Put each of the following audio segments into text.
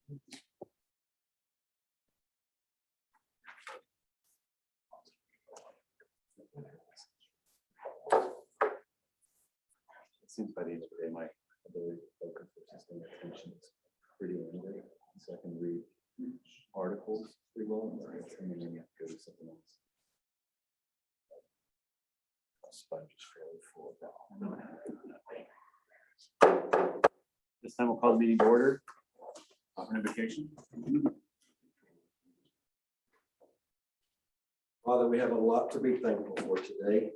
It seems by the end of the day, my ability to focus or sustain attention is pretty limited. So I can read articles pretty well, and then you have to go to something else. My sponge is fairly full now. This time we'll call the meeting to order. Offering invocation. Father, we have a lot to be thankful for today.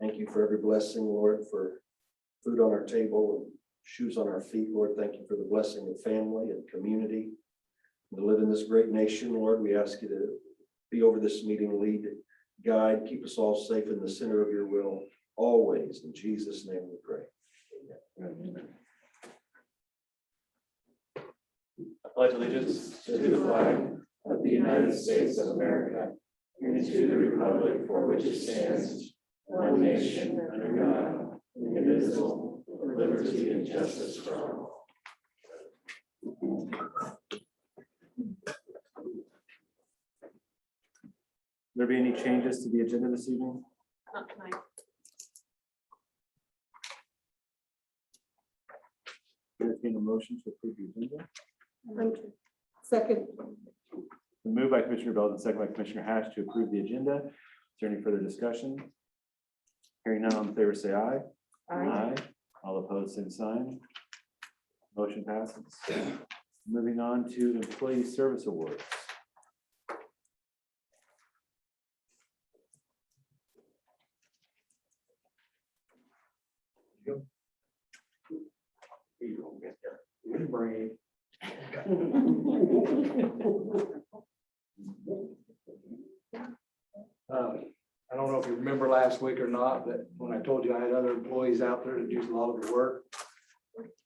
Thank you for every blessing, Lord, for food on our table and shoes on our feet. Lord, thank you for the blessing of family and community. To live in this great nation, Lord, we ask you to be over this meeting, lead, guide, keep us all safe in the center of your will, always. In Jesus' name we pray. Amen. I pledge allegiance to the flag of the United States of America and to the republic for which it stands, one nation under God, indivisible, with liberty and justice for all. There be any changes to the agenda this evening? Not tonight. Entertain a motion to approve the agenda. Second. Been moved by Commissioner Belton, second by Commissioner Hash to approve the agenda. Is there any further discussion? Hearing none, all in favor say aye. Aye. All opposed, same sign. Motion passes. Moving on to employee service awards. Brain. I don't know if you remember last week or not, but when I told you I had other employees out there to do a lot of the work,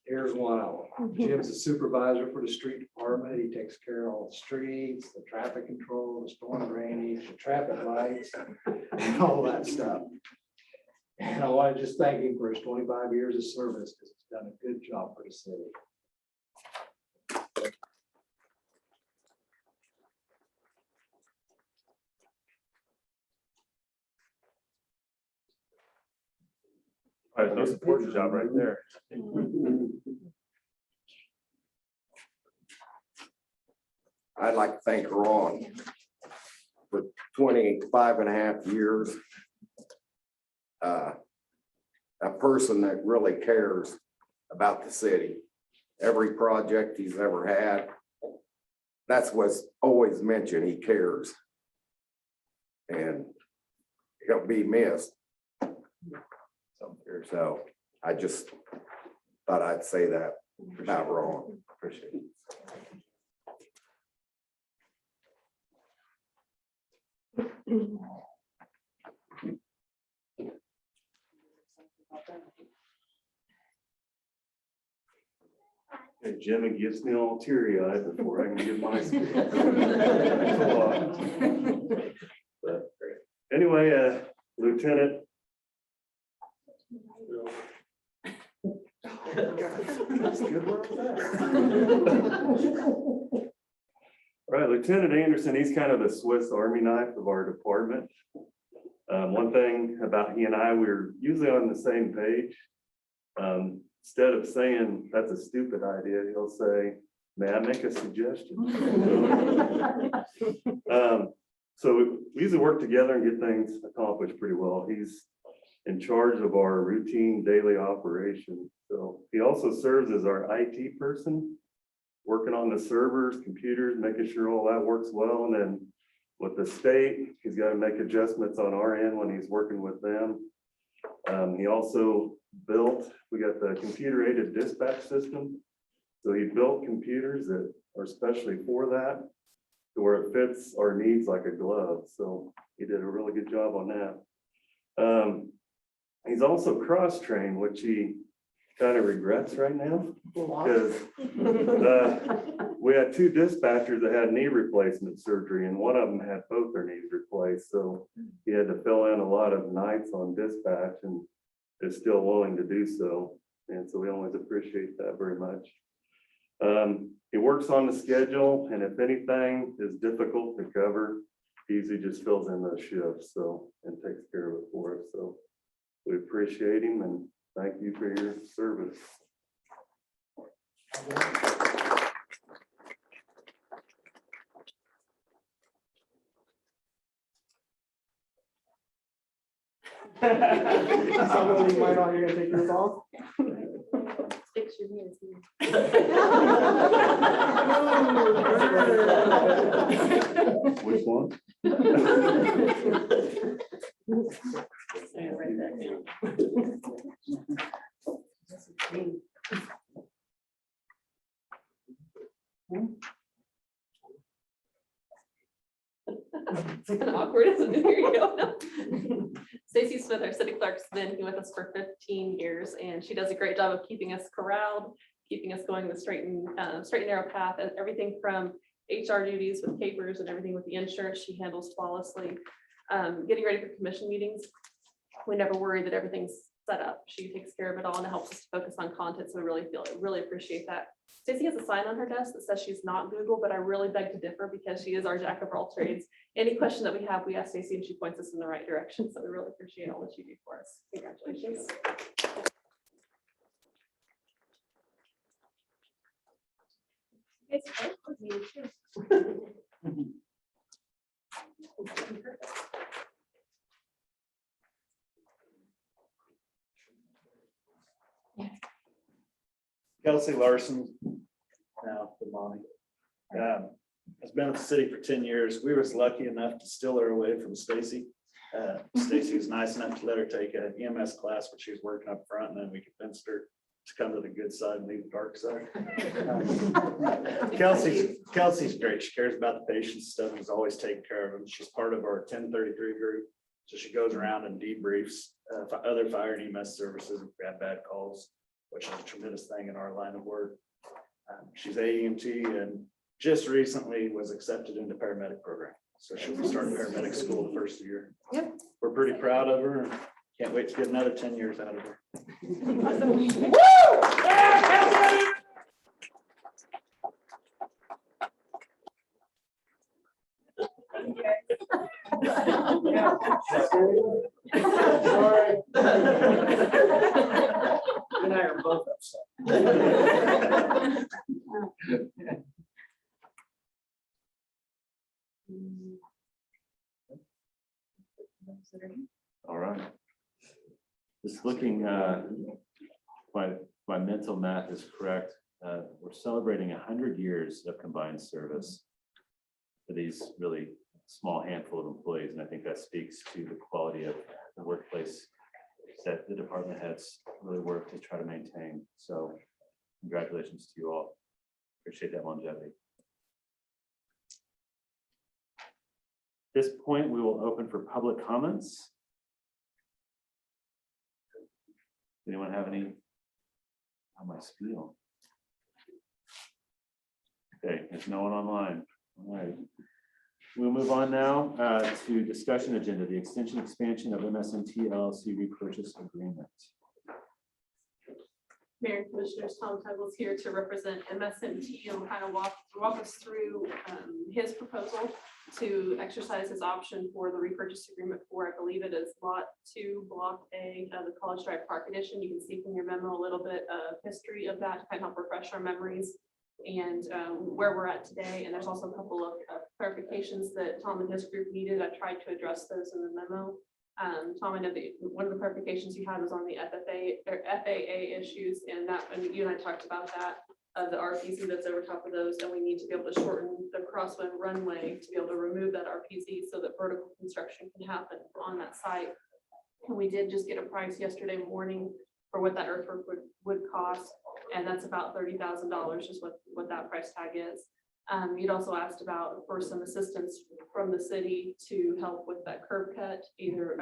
here's one of them. Jim's the supervisor for the street department. He takes care of all the streets, the traffic control, the storm drainage, the traffic lights, and all that stuff. And I want to just thank him for his 25 years of service because he's done a good job for the city. All right, no support job right there. I'd like to thank Ron for 25 and a half years. A person that really cares about the city. Every project he's ever had, that's what's always mentioned, he cares. And he'll be missed. So I just thought I'd say that about Ron. Appreciate it. And Jim, it gets me all teary-eyed before I can give my speech. But anyway, Lieutenant. All right, Lieutenant Anderson, he's kind of the Swiss Army knife of our department. One thing about he and I, we're usually on the same page. Instead of saying that's a stupid idea, he'll say, may I make a suggestion? So we usually work together and get things accomplished pretty well. He's in charge of our routine daily operation. So he also serves as our IT person, working on the servers, computers, making sure all that works well. And then with the state, he's got to make adjustments on our end when he's working with them. He also built, we got the computer aided dispatch system. So he built computers that are especially for that, to where it fits our needs like a glove. So he did a really good job on that. He's also cross-trained, which he kind of regrets right now, because we had two dispatchers that had knee replacement surgery, and one of them had both their knees replaced. So he had to fill in a lot of nights on dispatch, and is still willing to do so. And so we always appreciate that very much. He works on the schedule, and if anything is difficult to cover, he usually just fills in those shifts, so, and takes care of it for us, so we appreciate him and thank you for your service. Somebody might not, you're gonna take yours off? Fix your knees. Which one? Write that down. It's kind of awkward, isn't it? Here you go. Stacy Smith, our city clerk's been with us for 15 years, and she does a great job of keeping us corralled, keeping us going the straight and narrow path, and everything from HR duties with papers and everything with the insurance, she handles flawlessly. Getting ready for commission meetings, we never worry that everything's set up. She takes care of it all and it helps us to focus on content. So we really appreciate that. Stacy has a sign on her desk that says she's not Google, but I really beg to differ because she is our jack of all trades. Any question that we have, we ask Stacy and she points us in the right direction. So we really appreciate all that you do for us. Congratulations. Kelsey Larson, now the mommy. Has been with the city for 10 years. We was lucky enough to steal her away from Stacy. Stacy was nice enough to let her take a EMS class when she was working up front, and then we convinced her to come to the good side and leave the dark side. Kelsey's great. She cares about the patients, stuff, and is always taking care of them. She's part of our 1033 group. So she goes around and debriefs other fire and EMS services if we have bad calls, which is a tremendous thing in our line of work. She's AEMT and just recently was accepted into paramedic program. So she'll be starting paramedic school the first year. Yep. We're pretty proud of her and can't wait to get another 10 years out of her. And I are both upset. All right. Just looking, my mental math is correct. We're celebrating 100 years of combined service for these really small handful of employees. And I think that speaks to the quality of the workplace that the department heads really work to try to maintain. So congratulations to you all. Appreciate that longevity. At this point, we will open for public comments. Anyone have any on my spiel? Okay, there's no one online. All right. We'll move on now to discussion agenda, the extension expansion of MSNT LLC repurchase agreement. Mayor and Commissioners, Tom Tuggle's here to represent MSNT and kind of walk us through his proposal to exercise his option for the repurchase agreement for, I believe it is Lot 2, Block A of the College Drive Park Edition. You can see from your memo a little bit of history of that to kind of help refresh our memories and where we're at today. And there's also a couple of clarifications that Tom and his group needed. I tried to address those in the memo. Tom, I know that one of the clarifications you had was on the FAA issues, and that, and you and I talked about that, the RPZ that's over top of those, and we need to be able to shorten the crosswind runway to be able to remove that RPZ so that vertical construction can happen on that site. And we did just get a price yesterday morning for what that earthwork would cost, and that's about $30,000 is what that price tag is. You'd also asked about for some assistance from the city to help with that curb cut, either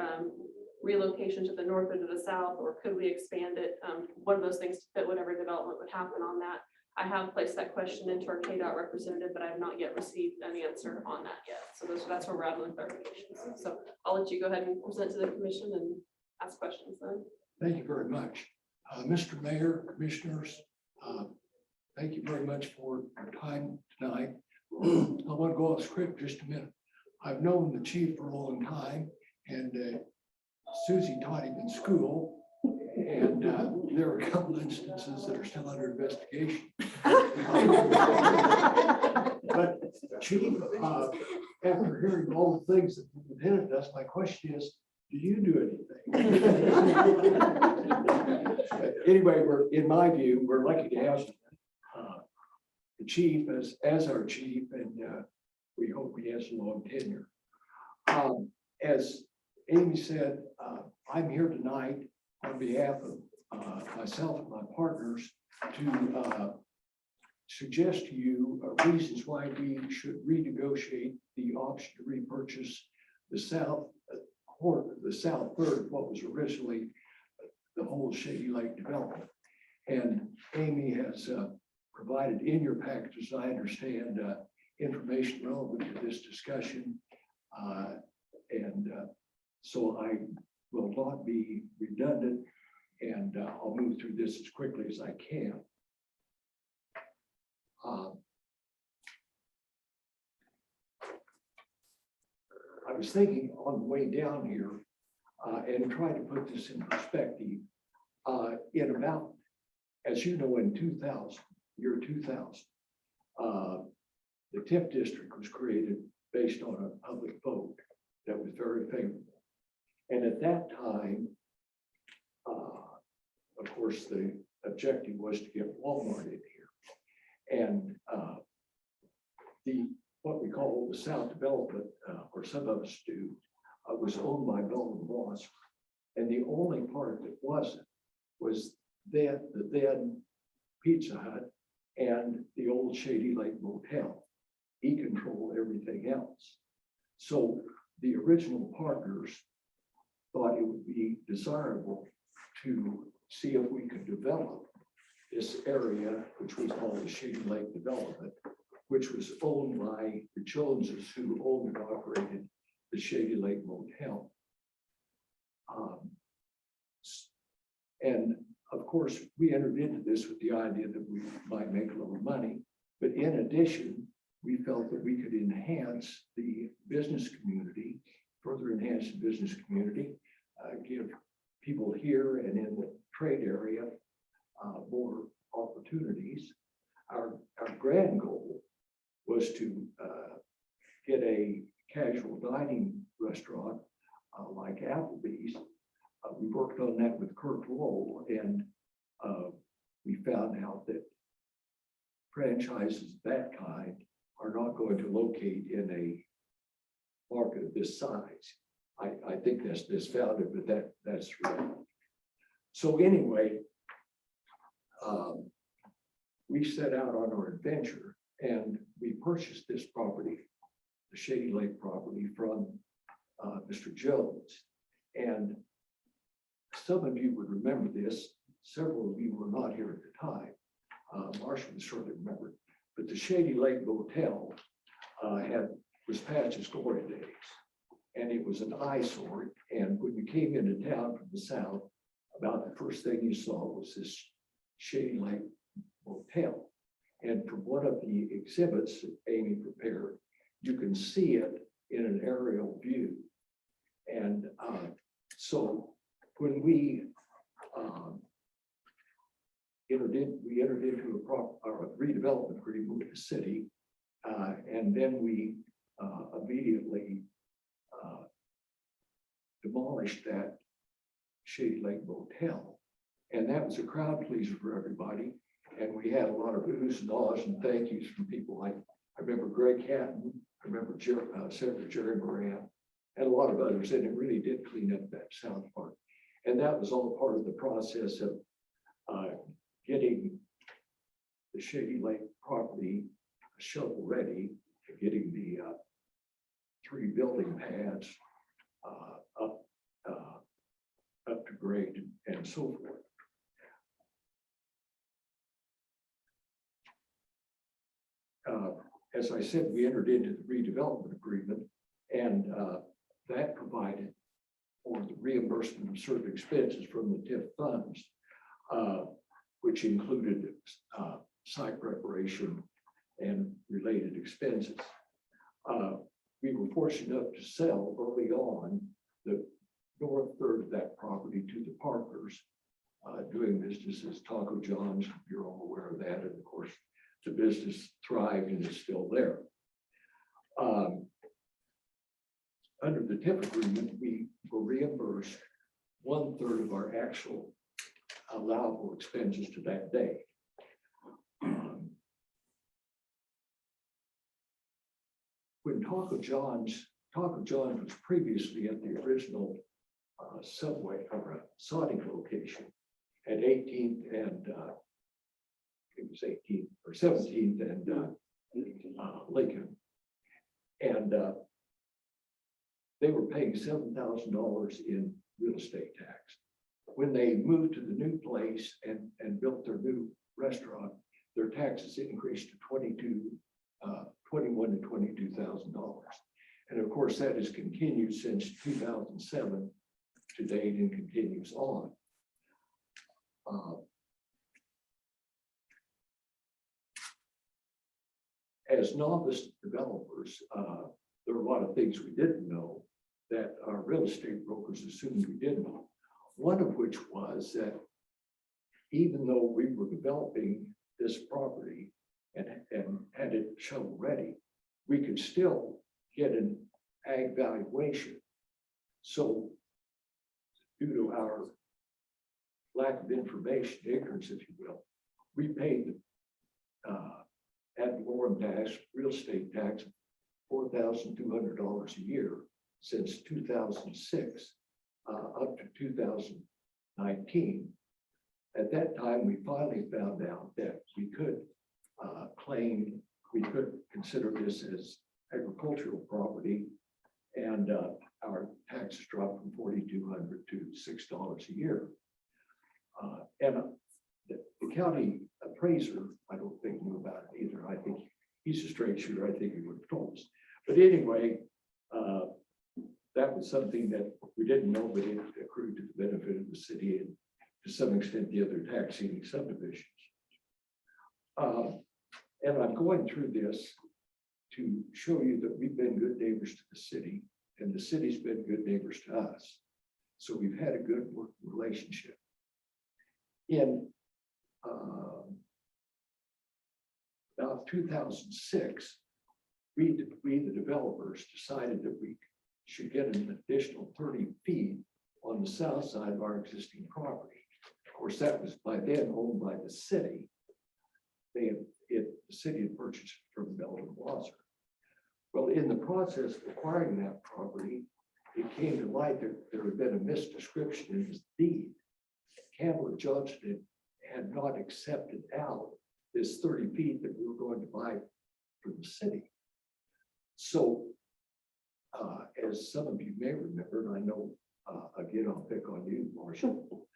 relocation to the north or to the south, or could we expand it? One of those things to fit whatever development would happen on that. I have placed that question into our KDOT representative, but I have not yet received an answer on that yet. So that's where we're at on the clarifications. So I'll let you go ahead and present to the commission and ask questions then. Thank you very much. Mr. Mayor, Commissioners, Thank you very much for your time tonight. I want to go off script just a minute. I've known the chief for a long time, and Susie taught him in school. And there are a couple instances that are still under investigation. But Chief, after hearing all the things that the lieutenant does, my question is, do you do anything? Anyway, in my view, we're lucky to have the chief as our chief, and we hope he has a long tenure. As Amy said, I'm here tonight on behalf of myself and my partners to suggest to you reasons why we should renegotiate the option to repurchase the south quarter, the south third, what was originally the whole Shady Lake development. And Amy has provided in your package, as I understand, information relevant to this discussion. So I will not be redundant, and I'll move through this as quickly as I can. I was thinking on the way down here and trying to put this in perspective. In about, as you know, in 2000, year 2000, the TIF district was created based on a public vote that was very favorable. And at that time, of course, the objective was to get Walmart in here. And what we call the South Development, or some of us do, was owned by Bell and Moss. And the only part that wasn't was the then Pizza Hut and the old Shady Lake Motel. He controlled everything else. So the original partners thought it would be desirable to see if we could develop this area, which was called the Shady Lake Development, which was owned by the Joneses, who owned and operated the Shady Lake Motel. And of course, we entered into this with the idea that we might make a little money, but in addition, we felt that we could enhance the business community, further enhance the business community, give people here and in the trade area more opportunities. Our grand goal was to get a casual dining restaurant like Applebee's. We worked on that with Kirk Lowell, and we found out that franchises of that kind are not going to locate in a market of this size. I think that's misfounded, but that's right. So anyway, we set out on our adventure, and we purchased this property, the Shady Lake property, from Mr. Jones. And some of you would remember this. Several of you were not here at the time. Marshall would certainly remember. But the Shady Lake Motel was past its glory days, and it was an eyesore. And when you came into town from the south, about the first thing you saw was this Shady Lake Motel. And from one of the exhibits that Amy prepared, you can see it in an aerial view. And so when we entered into a redevelopment agreement with the city, and then we immediately demolished that Shady Lake Motel. And that was a crowd pleaser for everybody. And we had a lot of oohs and ahs and thank yous from people like, I remember Greg Hatton, I remember Senator Jerry Moran, and a lot of others, and it really did clean up that south part. And that was all part of the process of getting the Shady Lake property shovel ready, getting the 3 building pads up to grade and so forth. As I said, we entered into the redevelopment agreement, and that provided for the reimbursement of certain expenses from the TIF funds, which included site preparation and related expenses. We were fortunate enough to sell early on the north third of that property to the Parkers, doing business as Taco John's. You're all aware of that. And of course, the business thrived and is still there. Under the TIF agreement, we were reimbursed 1/3 of our actual allowable expenses to that day. When Taco John's was previously at the original Subway or Sonic location at 18th and it was 18th or 17th and Lincoln. And they were paying $7,000 in real estate tax. When they moved to the new place and built their new restaurant, their taxes increased to $21,000 to $22,000. And of course, that has continued since 2007 to date and continues on. As novice developers, there are a lot of things we didn't know that our real estate brokers assumed we did know. One of which was that even though we were developing this property and had it shovel ready, we could still get an ag valuation. So due to our lack of information, ignorance, if you will, we paid ad valorem tax, real estate tax, $4,200 a year since 2006 up to 2019. At that time, we finally found out that we could consider this as agricultural property, and our taxes dropped from $4,200 to $6 a year. And the county appraiser, I don't think knew about it either. I think he's a straight shooter. I think he would have told us. But anyway, that was something that we didn't know, but it accrued to the benefit of the city and to some extent the other taxing subdivisions. And I'm going through this to show you that we've been good neighbors to the city and the city's been good neighbors to us. So we've had a good working relationship. In about 2006, we, the developers, decided that we should get an additional 30 feet on the south side of our existing property. Of course, that was by then owned by the city. The city had purchased it from Belden Blosser. Well, in the process of acquiring that property, it came to light that there had been a misdescription in his deed. Campbell Johnson had not accepted out this 30 feet that we were going to buy from the city. So, as some of you may remember, and I know, again, I'll pick on you, Marshall,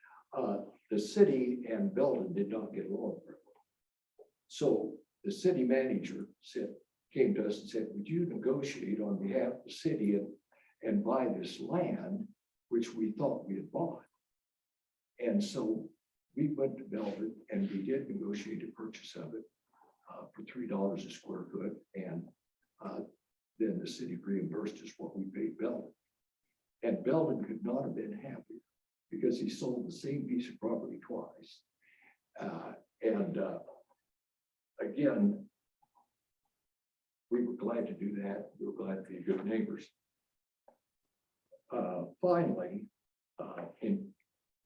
the city and Belden did not get along very well. So the city manager came to us and said, would you negotiate on behalf of the city and buy this land, which we thought we had bought? And so we went to Belden and we did negotiate a purchase of it for $3 a square foot. And then the city reimbursed us what we paid Belden. And Belden could not have been happier because he sold the same piece of property twice. Again, we were glad to do that. We were glad to be good neighbors. Finally, in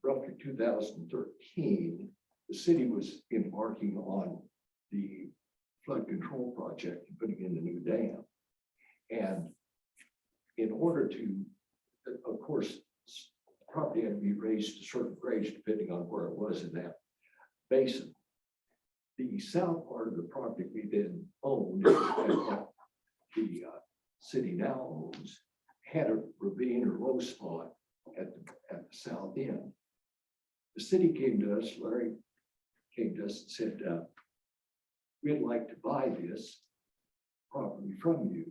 roughly 2013, the city was embarking on the flood control project and putting in the new dam. And in order to, of course, property had to be raised to certain grades depending on where it was in that basin. The south part of the property we then owned, and the city now owns, had a ravine or low spot at the south end. The city came to us, Larry came to us and said, we'd like to buy this property from you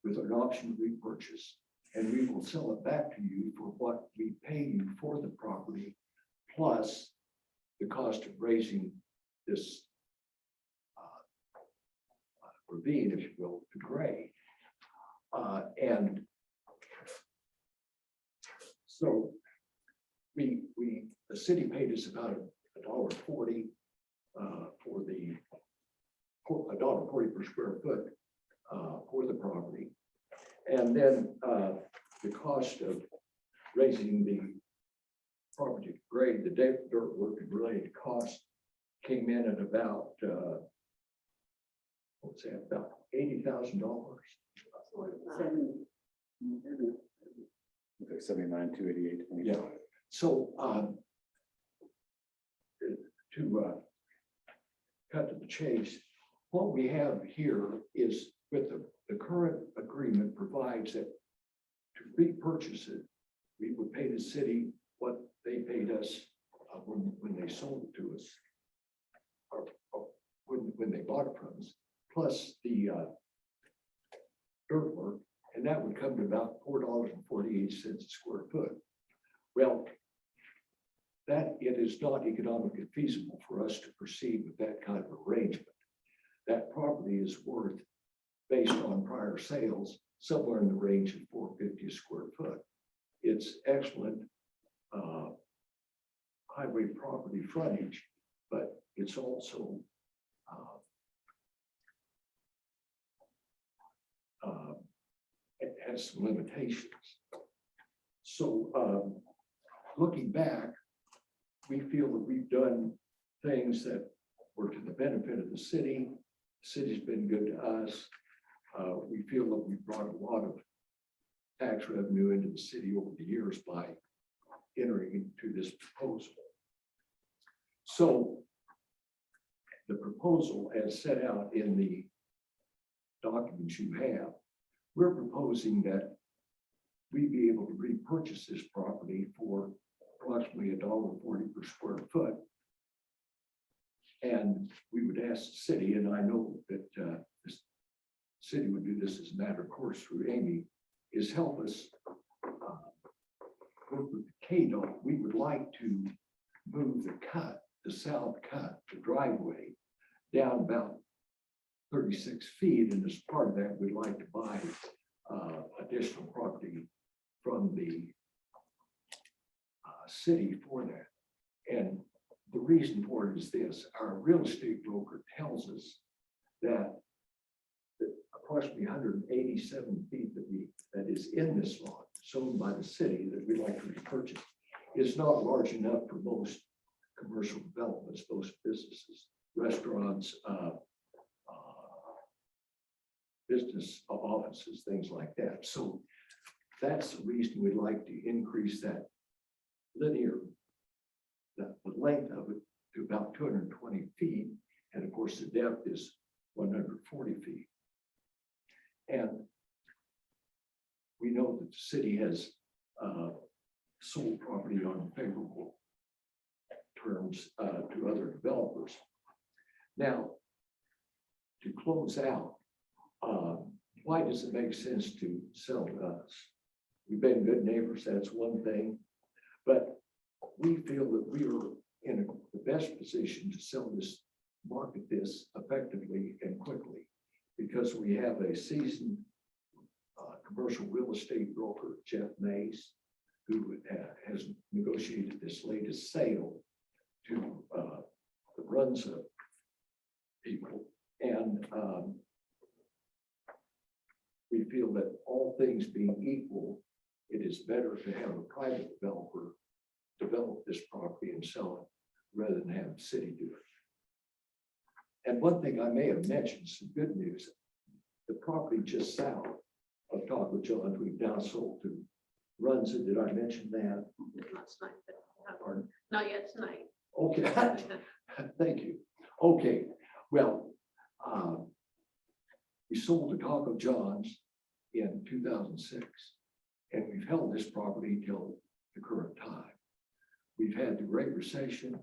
with an option to repurchase, and we will sell it back to you for what we pay you for the property, plus the cost of raising this ravine, if you will, to grade. And so the city paid us about $1.40 for the $1.40 per square foot for the property. And then the cost of raising the property grade, the dirt work and related costs came in at about, what's that, about $80,000. Okay, 79,288. Yeah. So to cut to the chase, what we have here is with the current agreement provides that to repurchase it, we would pay the city what they paid us when they sold it to us, or when they bought it from us, plus the dirt work, and that would come to about $4.48 a square foot. Well, that it is not economically feasible for us to proceed with that kind of arrangement. That property is worth, based on prior sales, somewhere in the range of $4.50 a square foot. It's excellent highway property frontage, but it's also it has some limitations. So looking back, we feel that we've done things that were to the benefit of the city. The city's been good to us. We feel that we've brought a lot of tax revenue into the city over the years by entering into this proposal. So the proposal as set out in the documents you have, we're proposing that we be able to repurchase this property for approximately $1.40 per square foot. And we would ask the city, and I know that the city would do this as a matter of course through Amy, is help us work with the KDOT. We would like to move the cut, the south cut, the driveway down about 36 feet. And as part of that, we'd like to buy additional property from the city for that. And the reason for it is this: our real estate broker tells us that approximately 187 feet that is in this lot, sold by the city, that we'd like to repurchase, is not large enough for most commercial developments, most businesses, restaurants, business offices, things like that. So that's the reason we'd like to increase that linear, the length of it to about 220 feet. And of course, the depth is 140 feet. And we know that the city has sold property on favorable terms to other developers. Now, to close out, why does it make sense to sell to us? We've been good neighbors, that's one thing, but we feel that we are in the best position to sell this, market this effectively and quickly, because we have a seasoned commercial real estate broker, Jeff Mays, who has negotiated this latest sale to the Runza people. And we feel that all things being equal, it is better to have a private developer develop this property and sell it rather than have the city do it. And one thing I may have mentioned, some good news, the property just south of Taco John's, we've now sold to Runza. Did I mention that? Not tonight, but Pardon? not yet tonight. Okay, thank you. Okay, well, we sold to Taco John's in 2006, and we've held this property till the current time. We've had the Great Recession,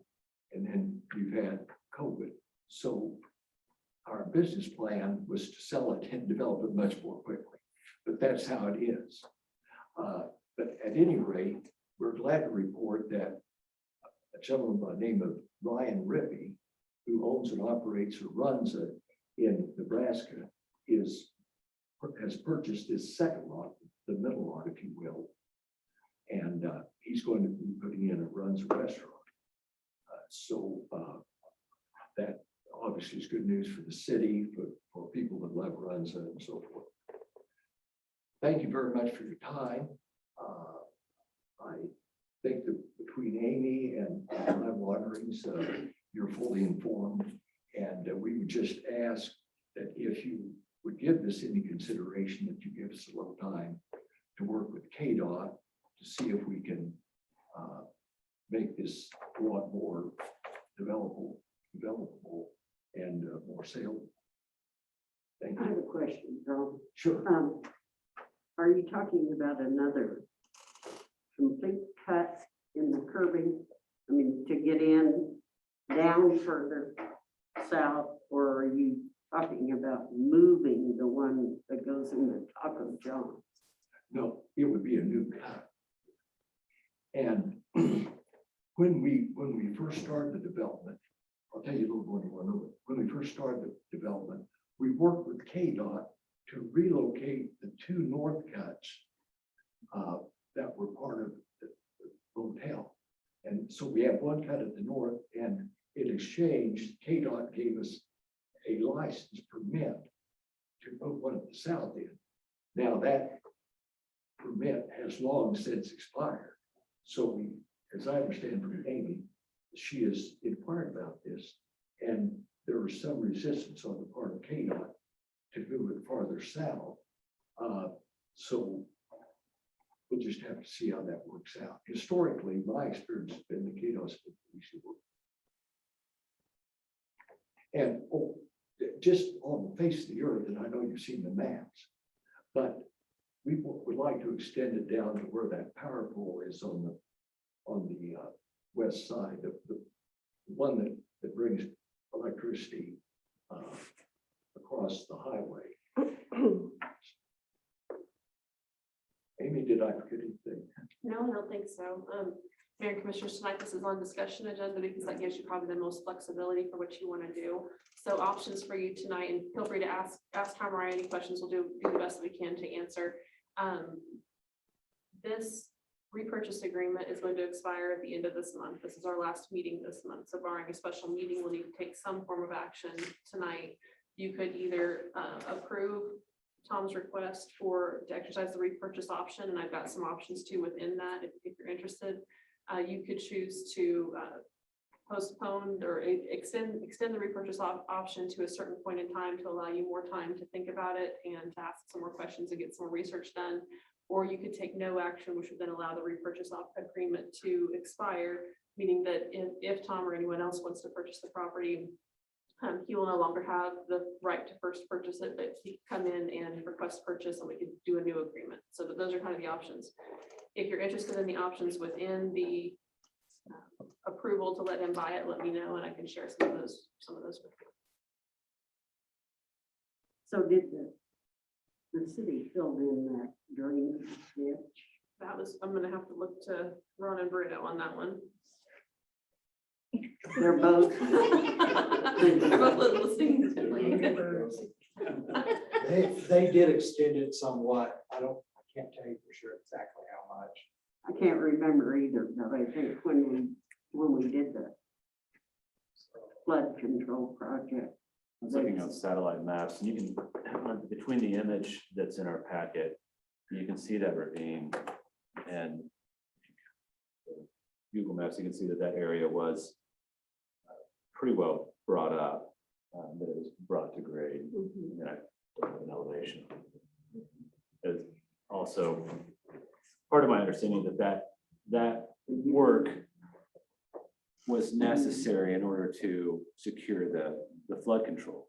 and then we've had COVID. So our business plan was to sell it and develop it much more quickly, but that's how it is. But at any rate, we're glad to report that a gentleman by the name of Ryan Rippey, who owns and operates or runs it in Nebraska, has purchased this second lot, the middle lot, if you will. And he's going to be putting in a Runs restaurant. That obviously is good news for the city, for people that love Runs and so forth. Thank you very much for your time. I think that between Amy and my waterings, you're fully informed. And we would just ask that if you would give this any consideration, that you give us a little time to work with KDOT to see if we can make this a lot more developable and more saleable. Thank I have you. a question, Tom. Sure. Are you talking about another complete cut in the curbing? I mean, to get in down further south, or are you talking about moving the one that goes in the Taco John's? No, it would be a new cut. And when we first started the development, I'll tell you a little more about it. When we first started the development, we worked with KDOT to relocate the two north cuts that were part of the hotel. And so we have one cut at the north, and in exchange, KDOT gave us a license permit to put one at the south end. Now that permit has long since expired. So we, as I understand from Amy, she has inquired about this, and there was some resistance on the part of KDOT to move it farther south. So we'll just have to see how that works out. Historically, my experience has been the KDOT's been pretty work. And just on the face of the earth, and I know you've seen the maps, but we would like to extend it down to where that power pole is on the west side, the one that brings electricity across the highway. Amy, did I forget anything? No, I don't think so. Mayor and Commissioners, tonight this is on discussion agenda because that gives you probably the most flexibility for what you want to do. So options for you tonight, and feel free to ask Tom or I any questions. We'll do the best that we can to answer. This repurchase agreement is going to expire at the end of this month. This is our last meeting this month. So barring a special meeting, we'll need to take some form of action tonight. You could either approve Tom's request to exercise the repurchase option, and I've got some options too within that if you're interested. You could choose to postpone or extend the repurchase option to a certain point in time to allow you more time to think about it and to ask some more questions and get some more research done. Or you could take no action, which would then allow the repurchase agreement to expire, meaning that if Tom or anyone else wants to purchase the property, he will no longer have the right to first purchase it, but he can come in and request purchase and we could do a new agreement. So those are kind of the options. If you're interested in the options within the approval to let him buy it, let me know and I can share some of those with you. So did the city fill in that drain ditch? That was, I'm gonna have to look to Ron and Brito on that one. They're both. They're both listening intently. They did extend it somewhat. I can't tell you for sure exactly how much. I can't remember either, but I think when we did the flood control project. I was looking on satellite maps, and you can, between the image that's in our packet, you can see that ravine. And Google Maps, you can see that area was pretty well brought up, that it was brought to grade. And I put an elevation. It's also part of my understanding that work was necessary in order to secure the flood control.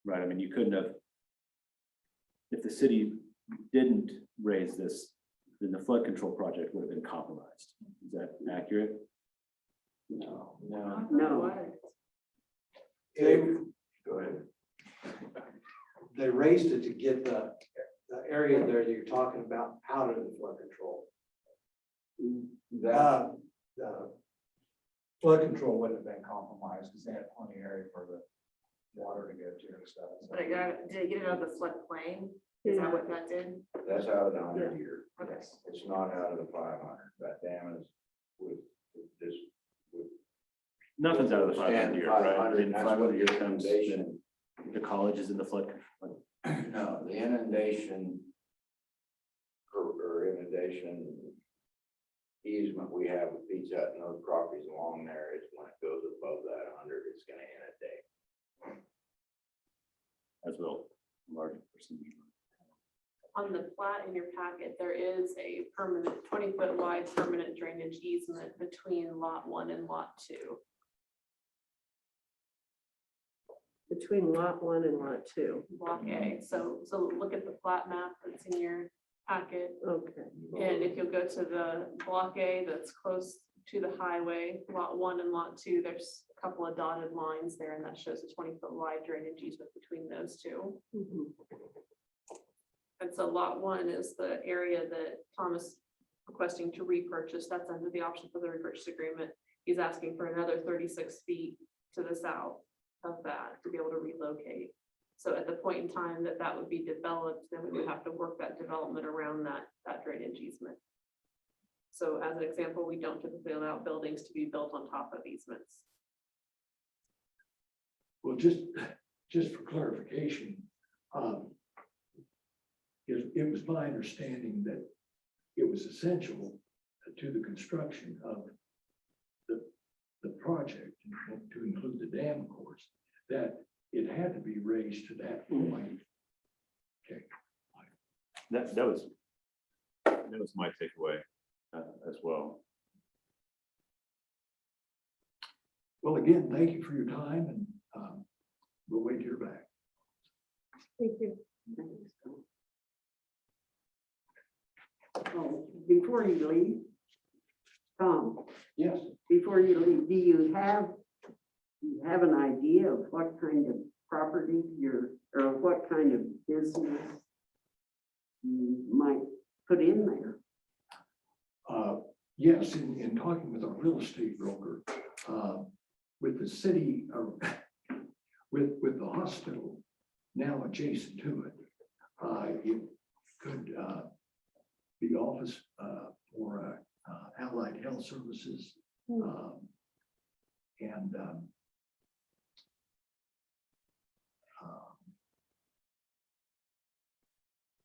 Right, I mean, you couldn't have, if the city didn't raise this, then the flood control project would have been compromised. Is that accurate? No. No. Go ahead. They raised it to get the area there that you're talking about out of the flood control. The flood control wouldn't have been compromised because they had plenty of area for the water to go to and stuff. So But did it get it out of the floodplain? Is that what that did? That's out of the 100-year. Okay. It's not out of the 500. That dam is with this. Nothing's out of the 500 year, right? I mean, That's 500 what year the comes, inundation. the college is in the flood. No, the inundation. Or inundation easement we have with Pizza Hut and those properties along there is when it goes above that 100, it's gonna inundate. As well, large percentage. On the plat in your packet, there is a permanent 20-foot wide permanent drainage easement between lot 1 and lot 2. Between lot 1 and lot 2. Block A. So look at the plat map that's in your packet. Okay. And if you'll go to the block A that's close to the highway, lot 1 and lot 2, there's a couple of dotted lines there, and that shows a 20-foot wide drainage easement between those two. Mhm. And so lot 1 is the area that Thomas requesting to repurchase. That's under the option for the repurchase agreement. He's asking for another 36 feet to the south of that to be able to relocate. So at the point in time that that would be developed, then we would have to work that development around that drainage easement. So as an example, we don't typically allow buildings to be built on top of easements. Well, just for clarification, it was my understanding that it was essential to the construction of the project, and to include the dam, of course, that it had to be raised to that point. Okay. That was my takeaway as well. Well, again, thank you for your time, and we'll wait to hear back. Thank you. Oh, before you leave, Tom, Yes. before you leave, do you have an idea of what kind of property or what kind of business you might put in there? Yes, in talking with our real estate broker, with the city, with the hospital now adjacent to it, it could be office for allied health services, and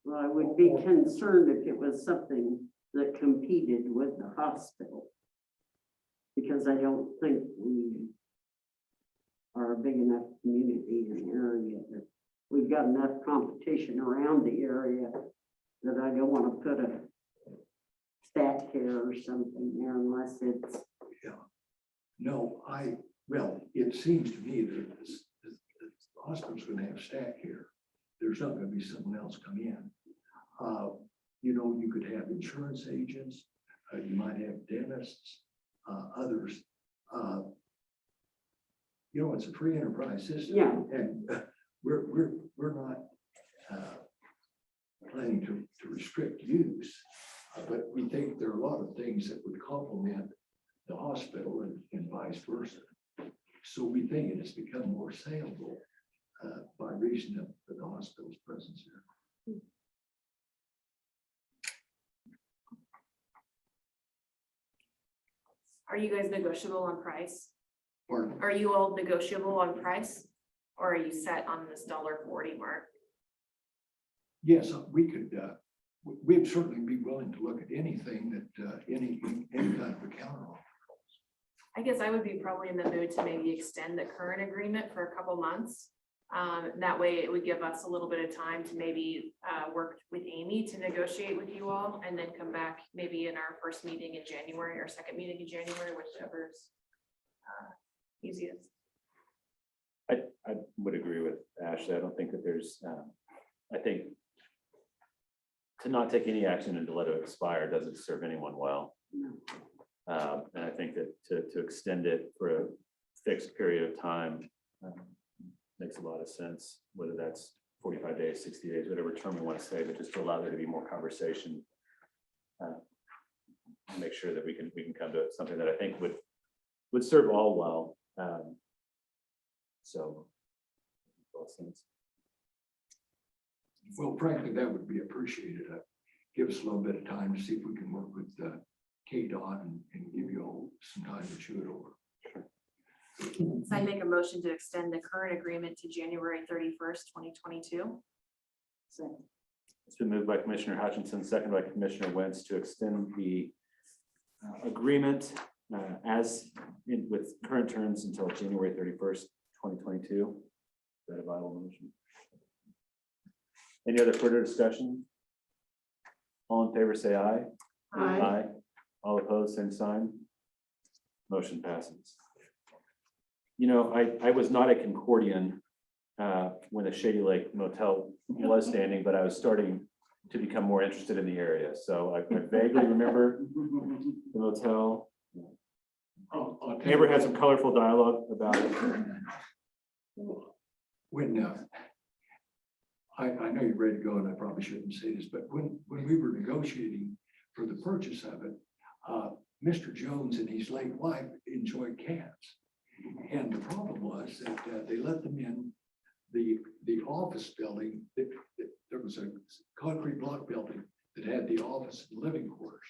Well, I would be concerned if it was something that competed with the hospital. Because I don't think we are a big enough community in the area that we've got enough competition around the area that I don't want to put a stat care or something there unless it's. no, well, it seems to me that the hospital's gonna have staff here. There's not gonna be someone else come in. You could have insurance agents, you might have dentists, others. It's a free enterprise system. Yeah. And we're not planning to restrict use, but we think there are a lot of things that would complement the hospital and vice versa. So we think it has become more saleable by reason of the hospital's presence here. Are you guys negotiable on price? Pardon? Are you all negotiable on price? Or are you set on this $1.40 mark? Yes, we could, we'd certainly be willing to look at anything that, any kind of a counter offer. I guess I would be probably in the mood to maybe extend the current agreement for a couple months. That way it would give us a little bit of time to maybe work with Amy to negotiate with you all, and then come back maybe in our first meeting in January or second meeting in January, whichever's easiest. I would agree with Ashley. I don't think that there's, I think to not take any action and to let it expire doesn't serve anyone well. No. And I think that to extend it for a fixed period of time makes a lot of sense, whether that's 45 days, 60 days, whatever term we want to say, but just to allow there to be more conversation. Make sure that we can come to something that I think would serve all well. So. Well, frankly, that would be appreciated. Give us a little bit of time to see if we can work with KDOT and give you all some time to chew it over. So I make a motion to extend the current agreement to January 31st, 2022. It's been moved by Commissioner Hutchinson, second by Commissioner Wentz to extend the agreement with current terms until January 31st, 2022. Is that a viable motion? Any other further discussion? All in favor, say aye. Aye. All opposed, same sign. Motion passes. You know, I was not a Concordian when the Shady Lake Motel was standing, but I was starting to become more interested in the area. So I vaguely remember the motel. Neighbor had some colorful dialogue about it. When, I know you're ready to go, and I probably shouldn't say this, but when we were negotiating for the purchase of it, Mr. Jones and his late wife enjoyed cats. And the problem was that they let them in the office building. There was a concrete block building that had the office and living quarters.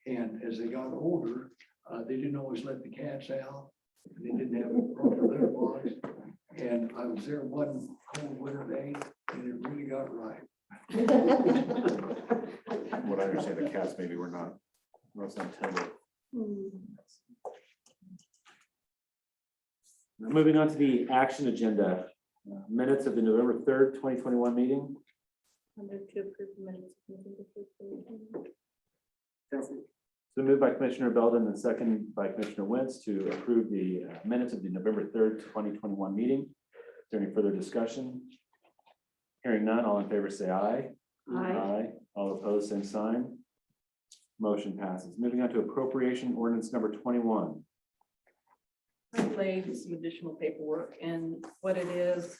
And as they got older, they didn't always let the cats out. They didn't have a proper litter box. And I was there one cold winter day, and it really got right. What I understand, the cats maybe were not most intended. Moving on to the action agenda, minutes of the November 3rd, 2021 meeting. So moved by Commissioner Belden and second by Commissioner Wentz to approve the minutes of the November 3rd, 2021 meeting. Is there any further discussion? Hearing none, all in favor say aye. Aye. All opposed, same sign. Motion passes. Moving on to appropriation ordinance number 21. I laid some additional paperwork, and what it is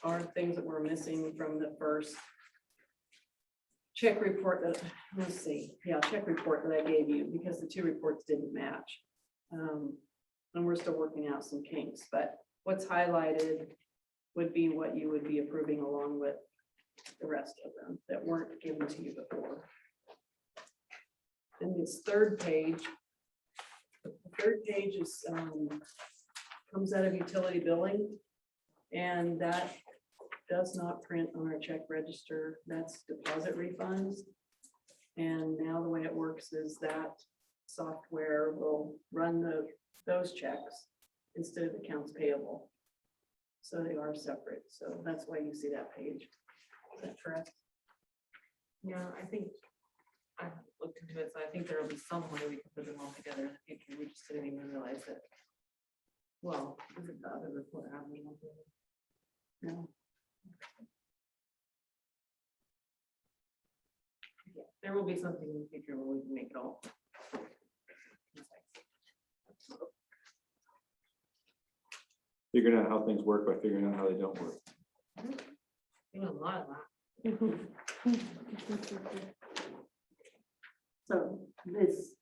are things that were missing from the first check report that, check report that I gave you, because the two reports didn't match. And we're still working out some kinks, but what's highlighted would be what you would be approving along with the rest of them that weren't given to you before. And this third page, the third page is, comes out of utility billing, and that does not print on our check register. That's deposit refunds. And now the way it works is that software will run those checks instead of accounts payable. So they are separate. So that's why you see that page. Is that correct? Yeah, I think I looked into it, so I think there will be some way we can put them all together in the future. We just didn't even realize it. Well, is it the other report? No. Yeah, there will be something in the future where we can make it all. Figuring out how things work by figuring out how they don't work. You know, a lot of that. So this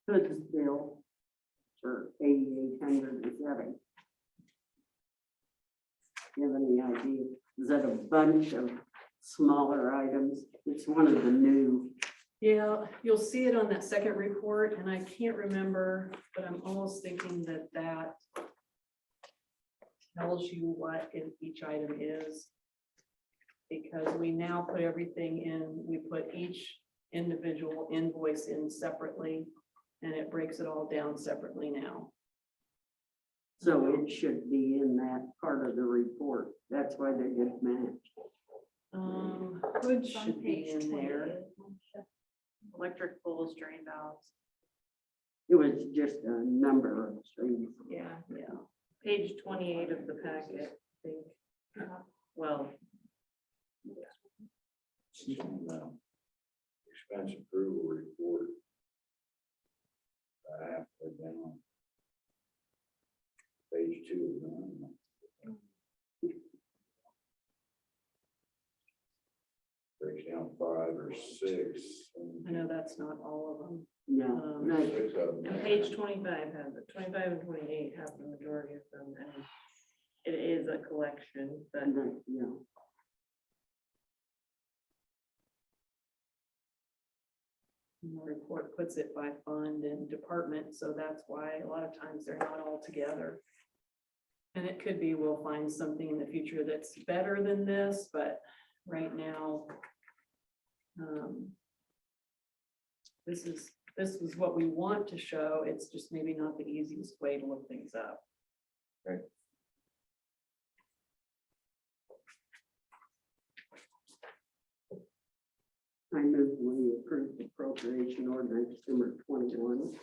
Hood's bill for 8,800 is that a? Do you have any idea? Is that a bunch of smaller items? It's one of the new. Yeah, you'll see it on that second report, and I can't remember, but I'm almost thinking that that tells you what each item is. Because we now put everything in, we put each individual invoice in separately, and it breaks it all down separately now. So it should be in that part of the report. That's why they get matched. Hood should be in there. Electric poles, drain valves. It was just a number of things. Yeah. Page 28 of the packet, I think. Well, Expense approval report. I have to put down. Page 2. Breaks down 5 or 6. I know that's not all of them. No, no. 6 of them. And page 25 has it, 25 and 28 have the majority of them, and it is a collection, but No. And the report puts it by fund and department, so that's why a lot of times they're not all together. And it could be we'll find something in the future that's better than this, but right now, this is what we want to show. It's just maybe not the easiest way to look things up. I move we approve the appropriation ordinance number 21.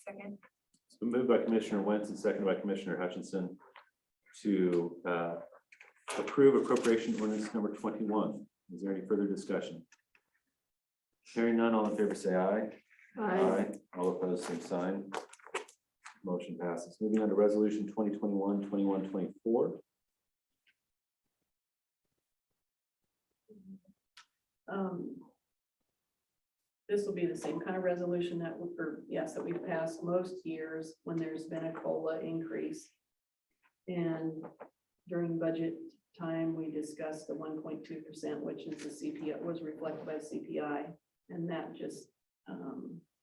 Second. It's been moved by Commissioner Wentz and seconded by Commissioner Hutchinson to approve appropriation ordinance number 21. Is there any further discussion? Hearing none, all in favor say aye. All opposed, same sign. Motion passes. Moving on to resolution 2021-2124. This will be the same kind of resolution that, that we've passed most years when there's been a COLA increase. And during budget time, we discussed the 1.2%, which is the CPI, was reflected by CPI. And that just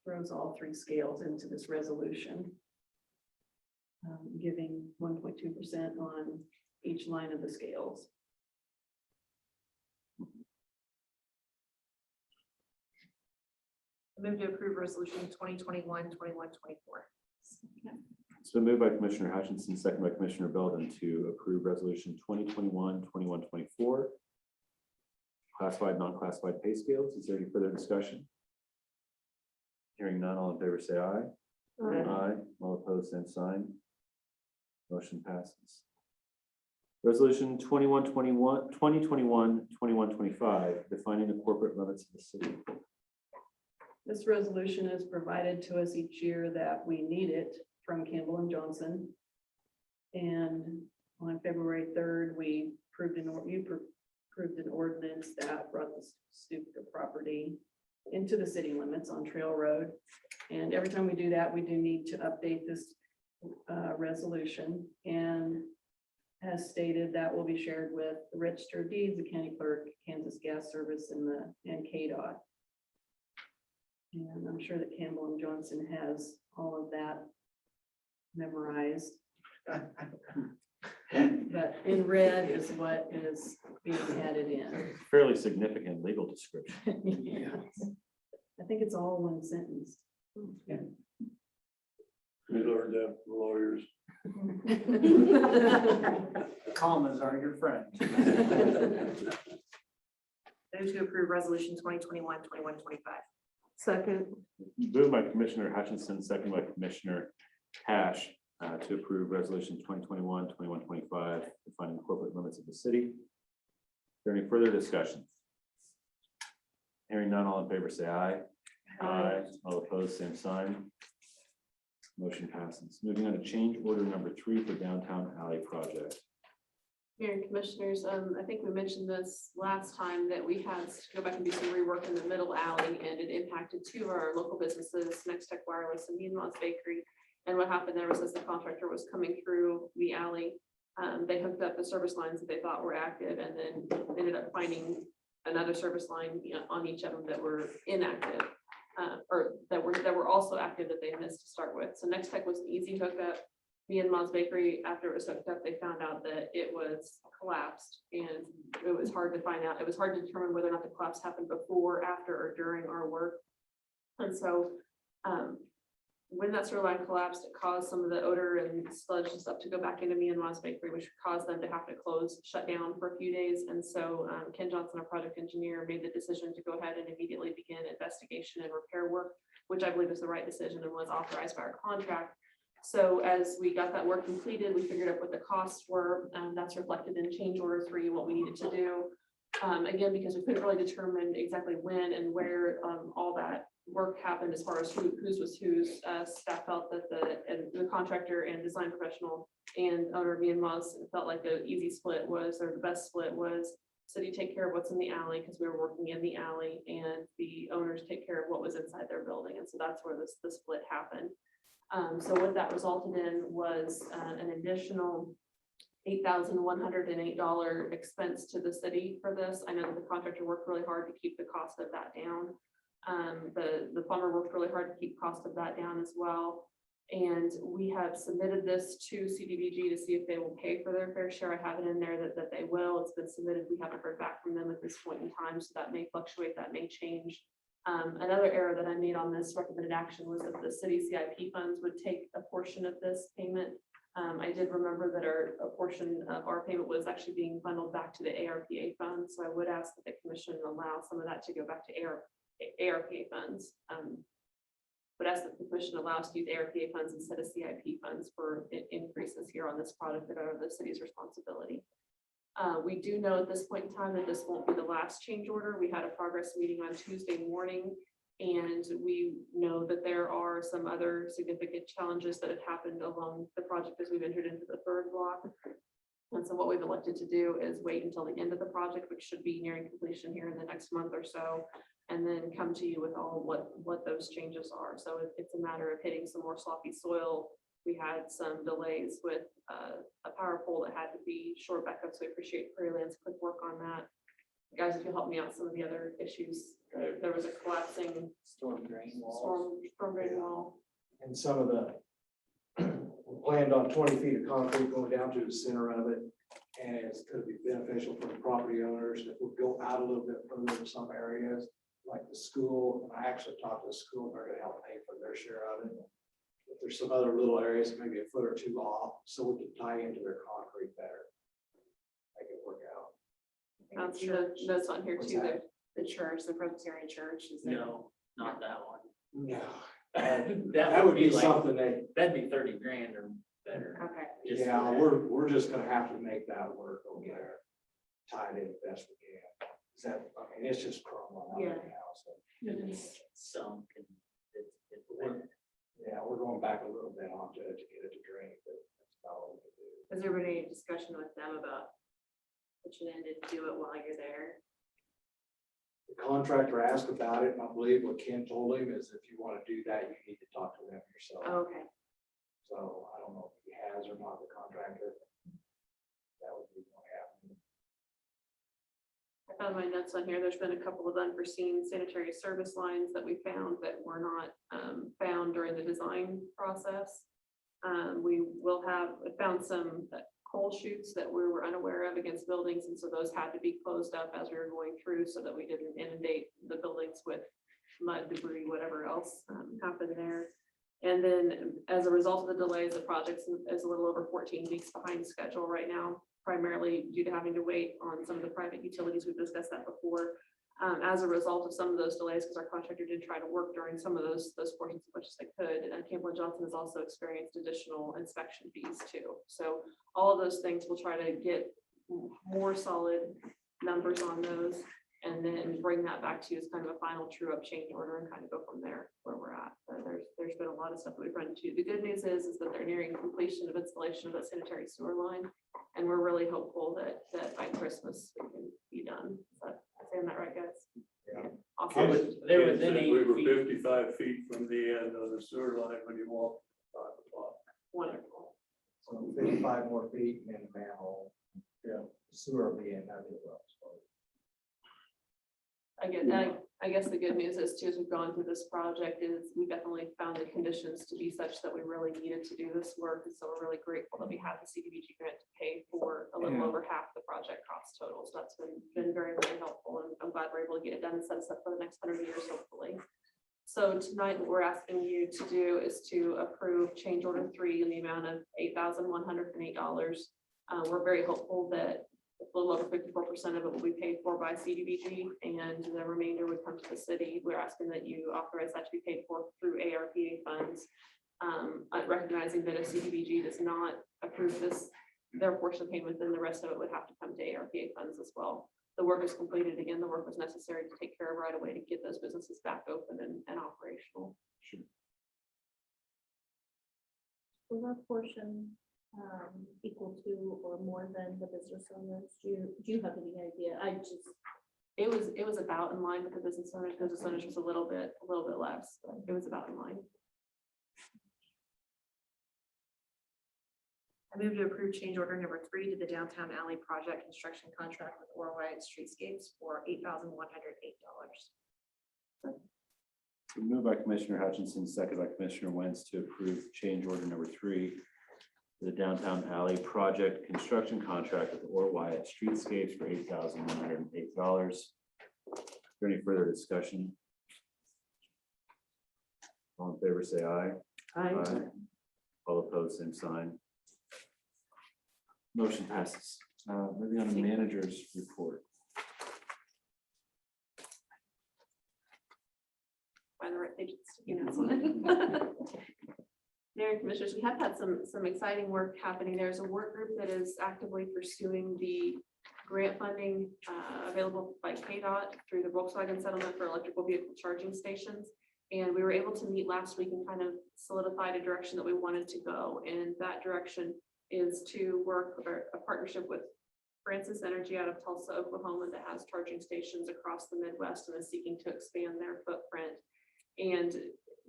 throws all three scales into this resolution, giving 1.2% on each line of the scales. I move to approve resolution 2021-2124. It's been moved by Commissioner Hutchinson, seconded by Commissioner Belden to approve resolution 2021-2124. Classified, non-classified pay scales. Is there any further discussion? Hearing none, all in favor say aye. Aye. All opposed, same sign. Motion passes. Resolution 2021-2125, defining the corporate limits of the city. This resolution is provided to us each year that we need it from Campbell and Johnson. And on February 3rd, we approved an ordinance that brought the Stupa property into the city limits on Trail Road. And every time we do that, we do need to update this resolution. And as stated, that will be shared with the Register of Deeds, the County Clerk, Kansas Gas Service, and KDOT. And I'm sure that Campbell and Johnson has all of that memorized. But in red is what is being added in. Fairly significant legal description. Yes. I think it's all one sentence. We learned that from lawyers. The commas are your friend. Move to approve resolution 2021-2125. Second. Moved by Commissioner Hutchinson, seconded by Commissioner Hash to approve resolution 2021-2125, defining corporate limits of the city. Is there any further discussion? Hearing none, all in favor say aye. Aye. All opposed, same sign. Motion passes. Moving on to change order number 3 for downtown alley project. Mayor and Commissioners, I think we mentioned this last time that we had to go back and do some rework in the middle alley, and it impacted 2 of our local businesses, Next Tech Wireless and Mean Moss Bakery. And what happened there was as the contractor was coming through the alley, they hooked up the service lines that they thought were active, and then ended up finding another service line on each of them that were inactive, or that were also active that they missed to start with. So Next Tech was an easy hookup. Mean Moss Bakery, after it was hooked up, they found out that it was collapsed, and it was hard to find out. It was hard to determine whether or not the collapse happened before, after, or during our work. And so when that sewer line collapsed, it caused some of the odor and sludge and stuff to go back into Mean Moss Bakery, which caused them to have to shut down for a few days. And so Ken Johnson, our project engineer, made the decision to go ahead and immediately begin investigation and repair work, which I believe is the right decision and was authorized by our contract. So as we got that work completed, we figured out what the costs were, and that's reflected in change order 3, what we needed to do. Again, because we couldn't really determine exactly when and where all that work happened as far as whose was whose. Staff felt that the contractor and design professional and owner of Mean Moss felt like the easy split was, or the best split was, city take care of what's in the alley because we were working in the alley, and the owners take care of what was inside their building. And so that's where the split happened. So what that resulted in was an additional $8,108 expense to the city for this. I know that the contractor worked really hard to keep the cost of that down. The plumber worked really hard to keep cost of that down as well. And we have submitted this to CDBG to see if they will pay for their fair share. I have it in there that they will. It's been submitted. We haven't heard back from them at this point in time, so that may fluctuate, that may change. Another error that I made on this recommended action was that the city CIP funds would take a portion of this payment. I did remember that a portion of our payment was actually being bundled back to the ARPA funds, so I would ask that the commission allow some of that to go back to ARPA funds. Would ask that the commission allow us to use ARPA funds instead of CIP funds for increases here on this product that are the city's responsibility. We do know at this point in time that this won't be the last change order. We had a progress meeting on Tuesday morning, and we know that there are some other significant challenges that have happened along the project as we've entered into the third block. And so what we've elected to do is wait until the end of the project, which should be nearing completion here in the next month or so, and then come to you with all what those changes are. So it's a matter of hitting some more sloppy soil. We had some delays with a power pole that had to be short back up, so I appreciate Prairie Land's quick work on that. Guys, if you'll help me out, some of the other issues, there was a collapsing Storm drain walls. storm drain wall. And some of the, we planned on 20 feet of concrete going down to the center of it. And it's going to be beneficial for the property owners if we go out a little bit further in some areas, like the school. And I actually talked to the school, they're going to help pay for their share of it. If there's some other little areas, maybe a foot or two off, so we can tie into their concrete better. Make it work out. Notes on here What's too. that? The church, the Presbyterian church, is there? No, not that one. No. That would be like, something that, that'd be 30 grand or better. Okay. Just for yeah, that. we're just gonna have to make that work over there. Tie it in the best we can. Is that, I mean, it's just crumbling out Yeah. right now, so. And it's sunk and it's wet. Yeah, we're going back a little bit onto it to get it to drain, but that's about all we can do. Has there been any discussion with them about pitching in to do it while you're there? The contractor asked about it, and I believe what Ken told him is if you want to do that, you need to talk to them yourself. Oh, okay. So I don't know if he has or not, the contractor. That would be what happened. I found my notes on here. There's been a couple of unforeseen sanitary service lines that we found that were not found during the design process. We will have found some coal chutes that we were unaware of against buildings, and so those had to be closed up as we were going through so that we didn't inundate the buildings with mud, debris, whatever else happened there. And then as a result of the delays, the project is a little over 14 weeks behind schedule right now, primarily due to having to wait on some of the private utilities. We've discussed that before. As a result of some of those delays, because our contractor did try to work during some of those portions as much as they could. And Campbell Johnson has also experienced additional inspection fees too. So all of those things, we'll try to get more solid numbers on those and then bring that back to you as kind of a final true up change order and kind of go from there where we're at. There's been a lot of stuff that we've run into. The good news is that they're nearing completion of installation of that sanitary sewer line. And we're really hopeful that by Christmas we can be done. Is that, saying that right, guys? Yeah. Awesome. They were within We 8 were feet. 55 feet from the end of the sewer line when you walk 5 o'clock. Wonderful. So 55 more feet and then the manhole. Yeah. Sewer will be in that as well. I guess the good news is too, as we've gone through this project is we definitely found the conditions to be such that we really needed to do this work. And so we're really grateful that we have the CDBG grant to pay for a little Yeah. over half the project cost total. So that's been very, very helpful. And I'm glad we're able to get it done and set us up for the next 100 years, hopefully. So tonight, what we're asking you to do is to approve change order 3 in the amount of $8,108. We're very hopeful that a little over 54% of it will be paid for by CDBG and the remainder would come to the city. We're asking that you authorize that to be paid for through ARPA funds. Recognizing that if CDBG does not approve this, their portion of payment, then the rest of it would have to come to ARPA funds as well. The work is completed. Again, the work was necessary to take care of right away to get those businesses back open and operational. Was our portion equal to or more than the business owners? Do you have any idea? It was about in line with the business owners. Business owners was a little bit less, but it was about in line. I move to approve change order number 3 to the downtown alley project construction contract with Orway Streetscapes for $8,108. Moved by Commissioner Hutchinson, second by Commissioner Wentz to approve change order number 3. The downtown alley project construction contract with Orr Wyatt Streetscapes for $8,108. Is there any further discussion? All in favor, say aye. I, All opposed, same sign. Motion passes. Moving on to manager's report. Find the right page, it's sticking out on it. Mayor and Commissioners, we have had some exciting work happening. There's a work group that is actively pursuing the grant funding available by KDOT through the Volkswagen settlement for electrical vehicle charging stations. And we were able to meet last week and kind of solidified a direction that we wanted to go. And that direction is to work or a partnership with Francis Energy out of Tulsa, Oklahoma, that has charging stations across the Midwest and is seeking to expand their footprint. And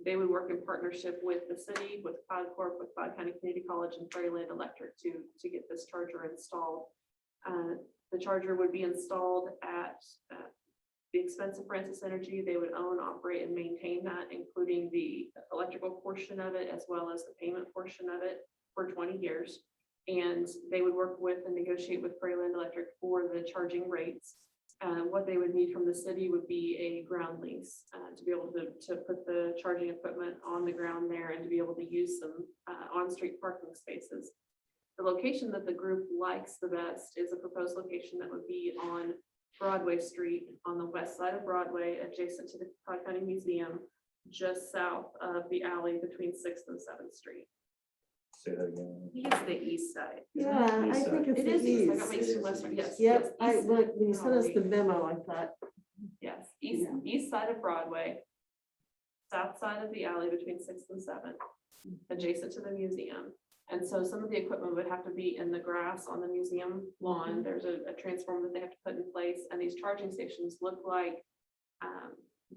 they would work in partnership with the city, with Cloud Corp, with Cloud County Community College and Fairyland Electric to get this charger installed. The charger would be installed at the expense of Francis Energy. They would own, operate, and maintain that, including the electrical portion of it, as well as the payment portion of it for 20 years. And they would work with and negotiate with Fairyland Electric for the charging rates. What they would need from the city would be a ground lease to be able to put the charging equipment on the ground there and to be able to use some on-street parking spaces. The location that the group likes the best is a proposed location that would be on Broadway Street on the west side of Broadway, adjacent to the Cloud County Museum, just south of the alley between 6th and 7th Street. Say that again. It's the east side. yeah, I East think side. it's It the is east, I east. got my east and west, yes. Yep, yes, east side. when you sent us the memo, I thought, Yes, east side of Broadway, south side of the alley between 6th and 7th, adjacent to the museum. And so some of the equipment would have to be in the grass on the museum lawn. There's a transformer that they have to put in place, and these charging stations look like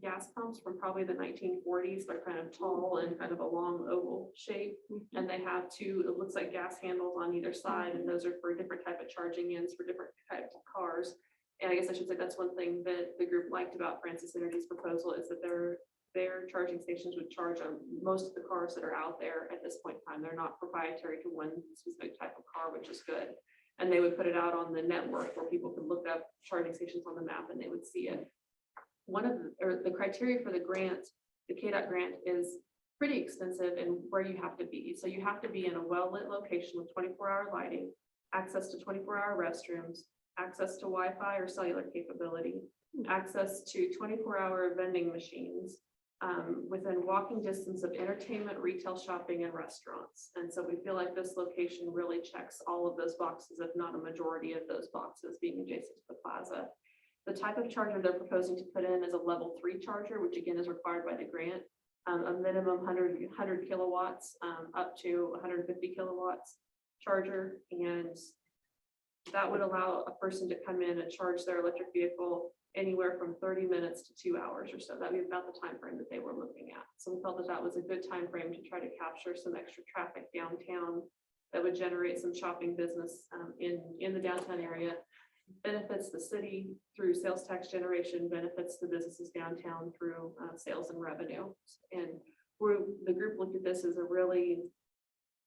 gas pumps from probably the 1940s. They're kind of tall and kind of a long oval shape, and they have two, it looks like gas handles on either side, and those are for a different type of charging ends for different types of cars. And I guess I should say that's one thing that the group liked about Francis Energy's proposal is that their charging stations would charge on most of the cars that are out there at this point in time. They're not proprietary to one specific type of car, which is good. And they would put it out on the network where people could look up charging stations on the map and they would see it. One of the criteria for the grant, the KDOT grant, is pretty extensive in where you have to be. So you have to be in a well-lit location with 24-hour lighting, access to 24-hour restrooms, access to Wi-Fi or cellular capability, access to 24-hour vending machines, within walking distance of entertainment, retail, shopping, and restaurants. And so we feel like this location really checks all of those boxes, if not a majority of those boxes, being adjacent to the plaza. The type of charger they're proposing to put in is a level 3 charger, which again is required by the grant. A minimum 100 kilowatts up to 150 kilowatts charger. And that would allow a person to come in and charge their electric vehicle anywhere from 30 minutes to 2 hours or so. That'd be about the time frame that they were looking at. So we felt that that was a good time frame to try to capture some extra traffic downtown that would generate some shopping business in the downtown area. Benefits the city through sales tax generation, benefits the businesses downtown through sales and revenue. And the group looked at this as a really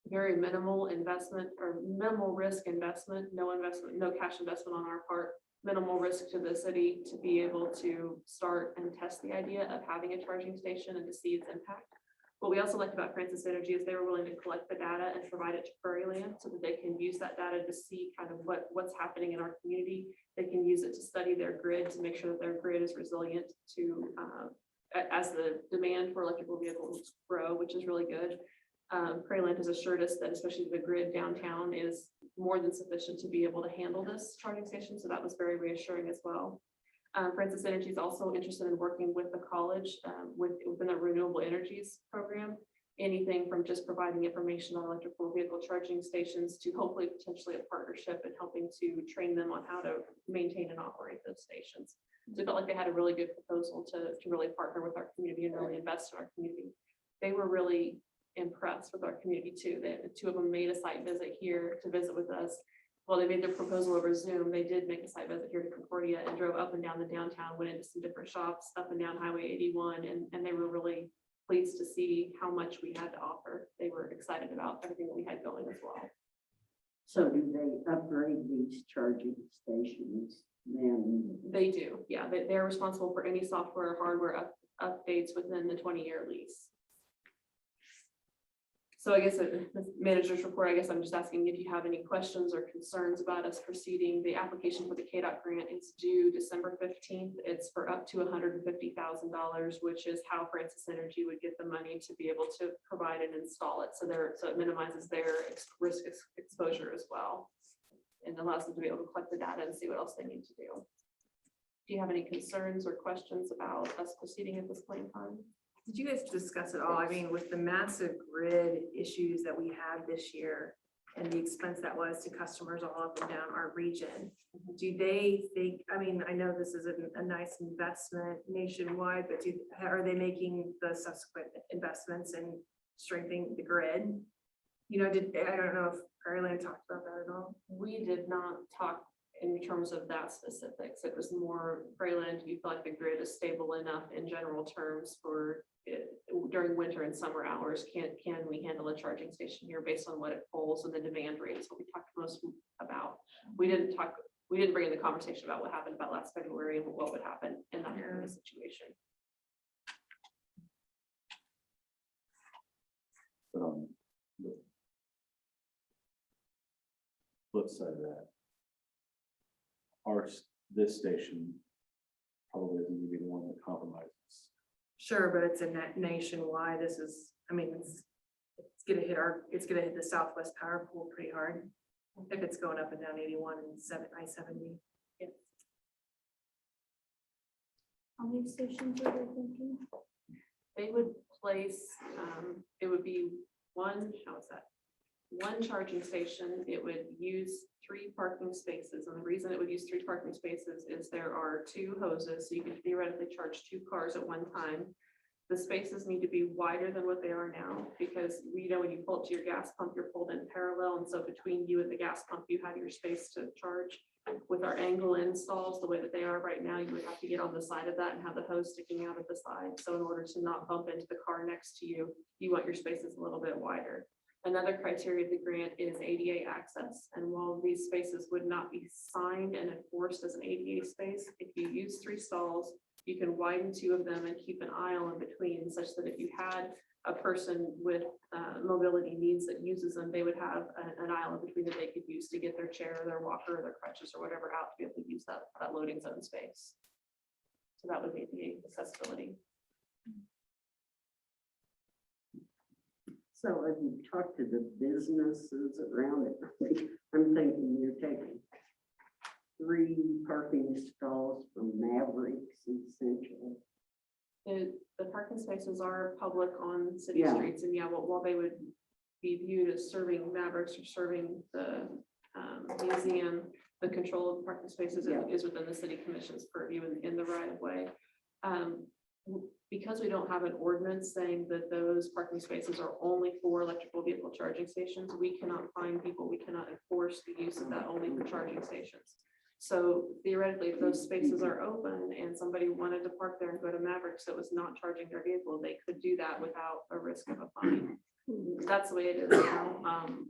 very minimal investment or minimal risk investment, no cash investment on our part, minimal risk to the city to be able to start and test the idea of having a charging station and to see its impact. What we also liked about Francis Energy is they were willing to collect the data and provide it to Fairyland so that they can use that data to see kind of what's happening in our community. They can use it to study their grid to make sure that their grid is resilient to as the demand for electrical vehicles grow, which is really good. Fairyland has assured us that especially the grid downtown is more than sufficient to be able to handle this charging station. So that was very reassuring as well. Francis Energy is also interested in working with the college within the renewable energies program, anything from just providing information on electrical vehicle charging stations to hopefully potentially a partnership and helping to train them on how to maintain and operate those stations. So it felt like they had a really good proposal to really partner with our community and really invest in our community. They were really impressed with our community too. The two of them made a site visit here to visit with us. while they made their proposal over Zoom, they did make a site visit here to Concordia and drove up and down the downtown, went into some different shops up and down Highway 81, and they were really pleased to see how much we had to offer. They were excited about everything that we had going as well. So do they upgrade these charging stations then? They do, yeah. They're responsible for any software or hardware updates within the 20-year lease. So I guess the manager's report, I guess I'm just asking if you have any questions or concerns about us proceeding. The application for the KDOT grant is due December 15th. It's for up to $150,000, which is how Francis Energy would get the money to be able to provide and install it. So it minimizes their risk exposure as well, and allows them to be able to collect the data and see what else they need to do. Do you have any concerns or questions about us proceeding at this point in time? Did you guys discuss it all? I mean, with the massive grid issues that we had this year and the expense that was to customers all up and down our region, do they think, I mean, I know this is a nice investment nationwide, but are they making the subsequent investments in strengthening the grid? You know, I don't know if Maryland talked about that at all. We did not talk in terms of that specifics. It was more Freyland, do you feel like the grid is stable enough in general terms for it during winter and summer hours? Can we handle a charging station here based on what it pulls and the demand rate is what we talked most about. We didn't bring in the conversation about what happened about last February and what would happen in that kind of situation. But on the flip side of that, this station probably isn't gonna be the one that compromises. Sure, but it's a nationwide. This is, I mean, it's gonna hit the Southwest Power Pool pretty hard if it's going up and down 81 and I-70. Yeah. How many stations are they thinking? They would place, it would be one charging station. It would use 3 parking spaces. And the reason it would use 3 parking spaces is there are 2 hoses. So you can theoretically charge 2 cars at one time. The spaces need to be wider than what they are now, because we know when you pull up to your gas pump, you're pulled in parallel. And so between you and the gas pump, you have your space to charge. With our angle installs, the way that they are right now, you would have to get on the side of that and have the hose sticking out of the side. So in order to not bump into the car next to you, you want your spaces a little bit wider. Another criteria of the grant is ADA access. And while these spaces would not be signed and enforced as an ADA space, if you use 3 stalls, you can widen 2 of them and keep an aisle in between, such that if you had a person with mobility needs that uses them, they would have an aisle in between that they could use to get their chair, their walker, or their crutches or whatever out to be able to use that loading zone space. So that would be the accessibility. So have you talked to the businesses around it? I'm thinking you're taking 3 parking stalls from Mavericks essentially. The parking spaces are public on city Yeah. streets, and yeah, while they would be viewed as serving Mavericks or serving the museum, the control of parking spaces Yeah. is within the city commission's purview in the right of way. Because we don't have an ordinance saying that those parking spaces are only for electrical vehicle charging stations, we cannot find people, we cannot enforce the use of that only for charging stations. So theoretically, if those spaces are open and somebody wanted to park there and go to Mavericks that was not charging their vehicle, they could do that without a risk of a fine. That's the way it is now.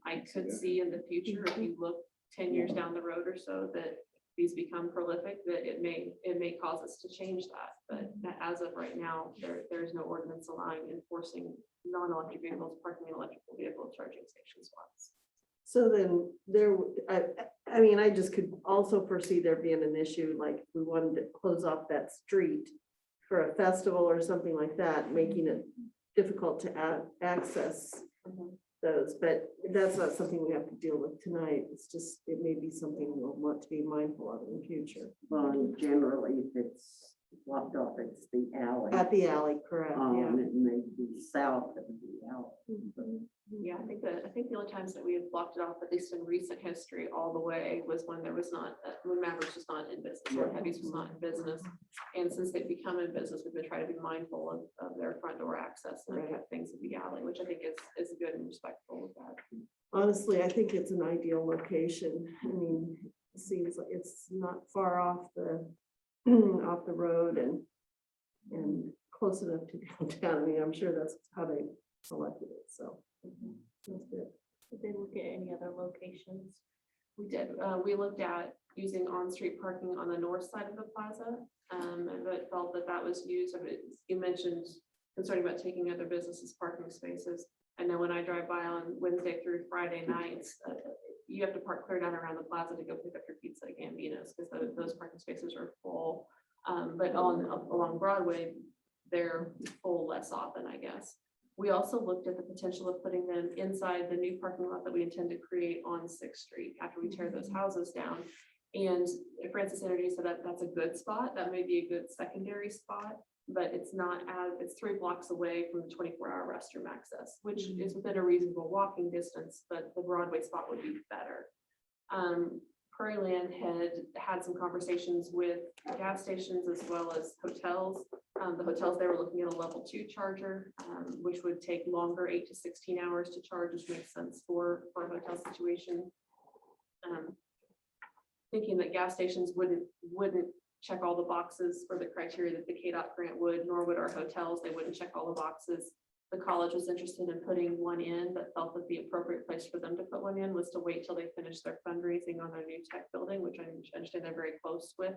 I could see in the future, if you look 10 years down the road or so, that these become prolific, that it may cause us to change that. But as of right now, there is no ordinance allowing enforcing non-electric vehicles parking in electrical vehicle charging station spots. So then I mean, I just could also foresee there being an issue, like if we wanted to close off that street for a festival or something like that, making it difficult to access those, but that's not something we have to deal with tonight. It's just, it may be something we'll want to be mindful of in the future. Well, and generally if it's blocked off, it's the alley. At the alley, correct, yeah. It may be south of the alley. Yeah, I think the only times that we have blocked it off, at least in recent history, all the way was when there was not, when Mavericks was not in business, or Heavies was not in business. And since they've become in business, we've been trying to be mindful of their front door access and have kept things at the alley, which I think is good and respectful of that. honestly, I think it's an ideal location. I mean, it seems like it's not far off the, off the road and close enough to downtown. I mean, I'm sure that's how they selected it, so. That's good. Did they look at any other locations? We did, we looked at using on-street parking on the north side of the plaza, and but felt that that was used. I mean, you mentioned concern about taking other businesses' parking spaces. I know when I drive by on Wednesday through Friday nights, you have to park clear down around the plaza to go pick up your pizza at Gambino's, because those parking spaces are full. But along Broadway, they're full less often, I guess. We also looked at the potential of putting them inside the new parking lot that we intend to create on Sixth Street after we tear those houses down. And Francis Energy said that that's a good spot. That may be a good secondary spot, but it's not as, it's 3 blocks away from the 24-hour restroom access, which is within a reasonable walking distance, but the Broadway spot would be better. Prairie Land had some conversations with gas stations as well as hotels. The hotels, they were looking at a level 2 charger, which would take longer, 8 to 16 hours to charge, which makes sense for a hotel situation. Thinking that gas stations wouldn't check all the boxes for the criteria that the KDOT grant would, nor would our hotels. They wouldn't check all the boxes. The college was interested in putting one in, but felt that the appropriate place for them to put one in was to wait till they finish their fundraising on their new tech building, which I understand they're very close with.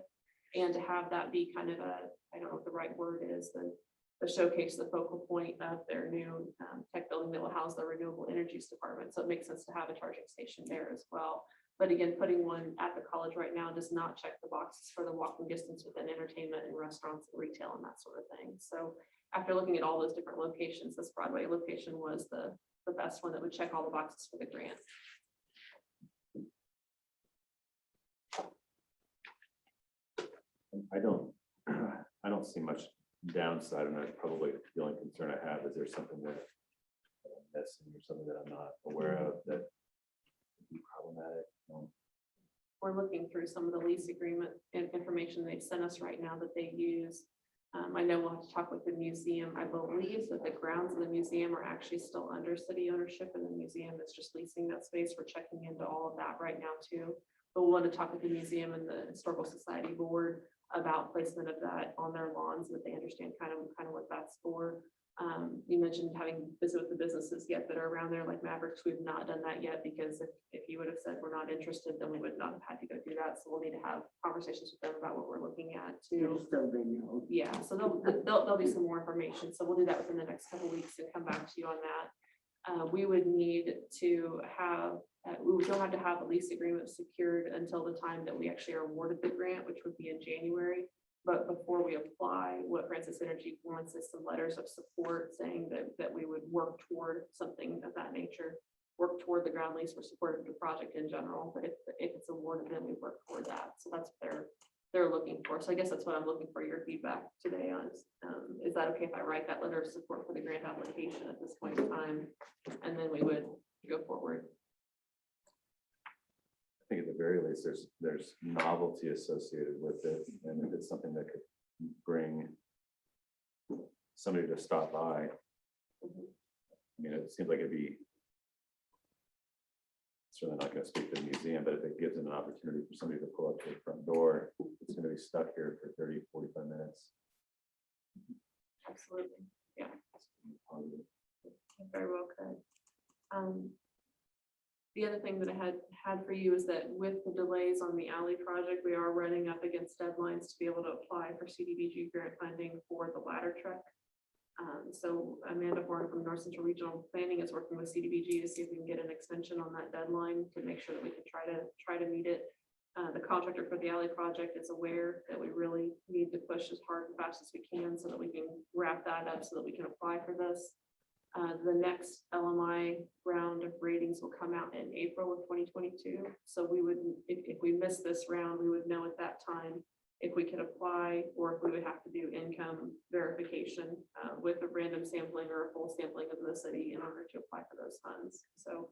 And to have that be kind of a, I don't know what the right word is, the showcase, the focal point of their new tech building that will house the renewable energies department. So it makes sense to have a charging station there as well. But again, putting one at the college right now does not check the boxes for the walking distance within entertainment and restaurants and retail and that sort of thing. So after looking at all those different locations, this Broadway location was the best one that would check all the boxes for the grant. I don't see much downside, and that's probably the only concern I have. Is there something that I'm missing or something that I'm not aware of that would be problematic? We're looking through some of the lease agreement and information they've sent us right now that they use. I know we'll have to talk with the museum. I believe that the grounds of the museum are actually still under city ownership, and the museum is just leasing that space. We're checking into all of that right now too. But we'll want to talk with the museum and the Historical Society board about placement of that on their lawns, that they understand kind of what that's for. You mentioned having visit with the businesses yet that are around there, like Mavericks. We've not done that yet, because if you would have said we're not interested, then we would not have had to go do that. So we'll need to have conversations with them about what we're looking at too. Just so they know. Yeah, so there'll be some more information. So we'll do that within the next couple of weeks and come back to you on that. We would need to have, we would still have to have a lease agreement secured until the time that we actually are awarded the grant, which would be in January. But before we apply, what Francis Energy wants is some letters of support saying that we would work toward something of that nature, work toward the ground lease or support the project in general. But if it's awarded, then we work toward that. So that's what they're looking for. So I guess that's what I'm looking for your feedback today on. Is that okay if I write that letter of support for the grant application at this point in time? And then we would go forward. I think at the very least, there's novelty associated with it, and if it's something that could bring somebody to stop by, I mean, it seems like it'd be certainly not going to speak to the museum, but if it gives them an opportunity for somebody to pull up to the front door, it's going to be stuck here for 30, 45 minutes. Absolutely. Yeah. Very well could. The other thing that I had for you is that with the delays on the alley project, we are running up against deadlines to be able to apply for CDBG grant funding for the ladder truck. So Amanda Horn from North Central Regional Planning is working with CDBG to see if we can get an extension on that deadline to make sure that we can try to meet it. The contractor for the alley project is aware that we really need to push as hard and fast as we can so that we can wrap that up so that we can apply for this. The next LMI round of ratings will come out in April of 2022. So we would, if we miss this round, we would know at that time if we could apply or if we would have to do income verification with a random sampling or a full sampling of the city in order to apply for those funds. So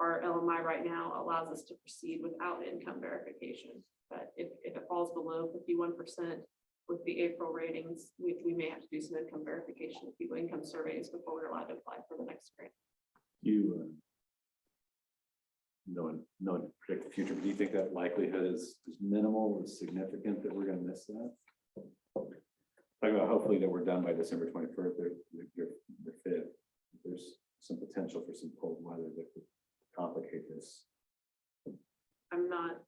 our LMI right now allows us to proceed without income verification. But if it falls below 51%, with the April ratings, we may have to do some income verification, income surveys before we're allowed to apply for the next grant. no one can predict the future. But do you think that likelihood is minimal, is significant that we're gonna miss that? Talking about hopefully that we're done by December 21st, the 5th. There's some potential for some cold weather that could complicate this. I'm not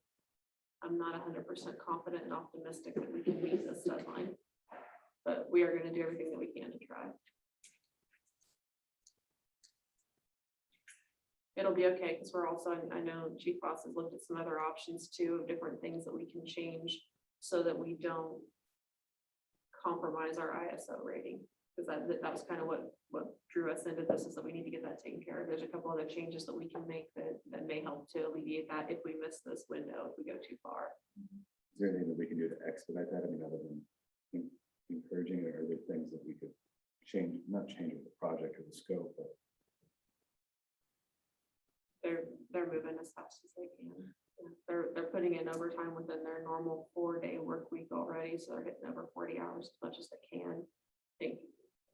100% confident and optimistic that we can meet this deadline. But we are gonna do everything that we can to try. It'll be okay, because we're also, I know Chief Boss has looked at some other options too, of different things that we can change so that we don't compromise our ISO rating. Because that was kind of what drew us into this, is that we need to get that taken care of. There's a couple other changes that we can make that may help to alleviate that if we miss this window, if we go too far. Is there anything that we can do to expedite that? I mean, other than encouraging, or are there things that we could change, not change with the project or the scope, but They're moving as fast as they can. They're putting in overtime within their normal 4-day work week already, so they're hitting over 40 hours as much as they can. I think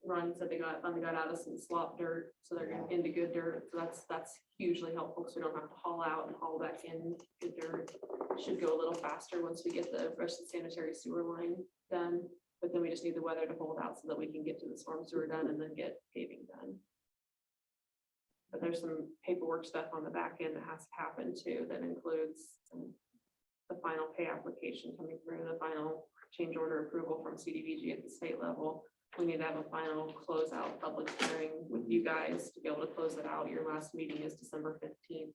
Ron said they finally got out of some slop dirt, so they're getting into good dirt. So that's hugely helpful, because we don't have to haul out and haul back in good dirt. It should go a little faster once we get the rest of the sanitary sewer line done. But then we just need the weather to hold out so that we can get to the storm sewer done and then get paving done. But there's some paperwork stuff on the back end that has to happen too, that includes the final pay application coming through, the final change order approval from CDBG at the state level. We need to have a final closeout public hearing with you guys to be able to close it out. Your last meeting is December 15th.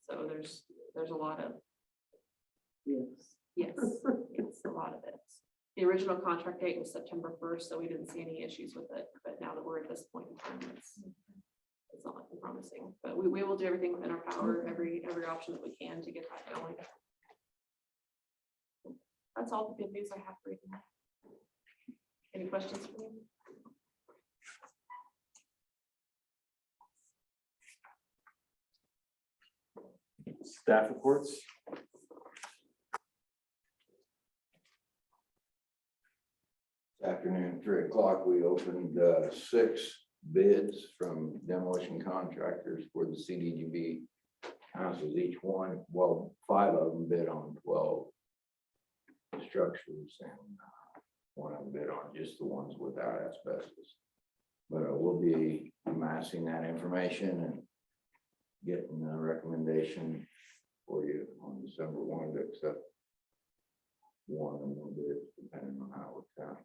So there's a lot of, yes, it's a lot of it. The original contract date was September 1st, so we didn't see any issues with it. But now that we're at this point in time, it's not looking promising. But we will do everything within our power, every option that we can to get that going. That's all the good news I have for you tonight. Any questions for me? staff reports? Afternoon, 3 o'clock, we opened 6 bids from demolition contractors for the CDGB houses. Each one, well, 5 of them bid on 12 structures, and 1 of them bid on just the ones without asbestos. But we'll be amassing that information and getting a recommendation for you on December 1 to accept one or more bids, depending on how it works out.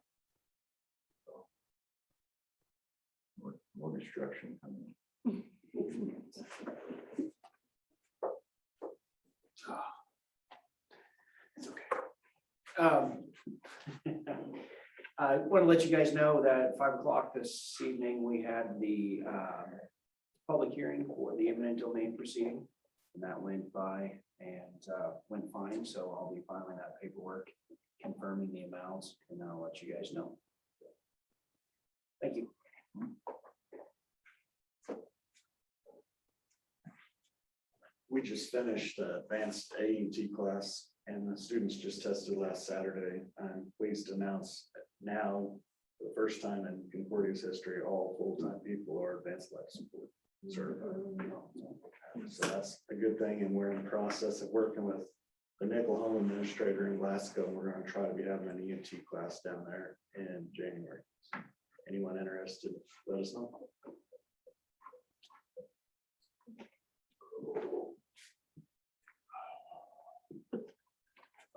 More destruction coming. It's okay. I want to let you guys know that at 5 o'clock this evening, we had the public hearing for the eminent domain proceeding. And that went by and went fine. So I'll be filing that paperwork, confirming the amounts, and I'll let you guys know. Thank you. We just finished advanced AET class, and the students just tested last Saturday. I'm pleased to announce that now, for the first time in Concordia's history, all full-time people are advanced life support certified. So that's a good thing, and we're in the process of working with the Nickel Home Administrator in Glasgow. We're going to try to be having an EMT class down there in January. So anyone interested, let us know.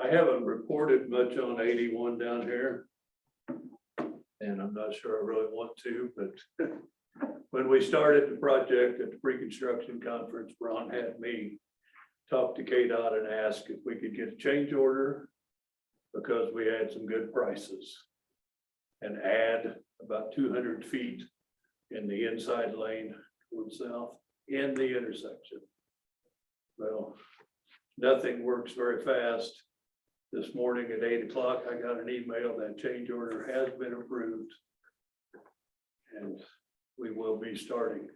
I haven't reported much on 81 down here. And I'm not sure I really want to, but when we started the project at the pre-construction conference, Ron had me talk to KDOT and ask if we could get a change order because we had some good prices and add about 200 feet in the inside lane towards south in the intersection. Well, nothing works very fast. This morning at 8 o'clock, I got an email that change order has been approved. And we will be starting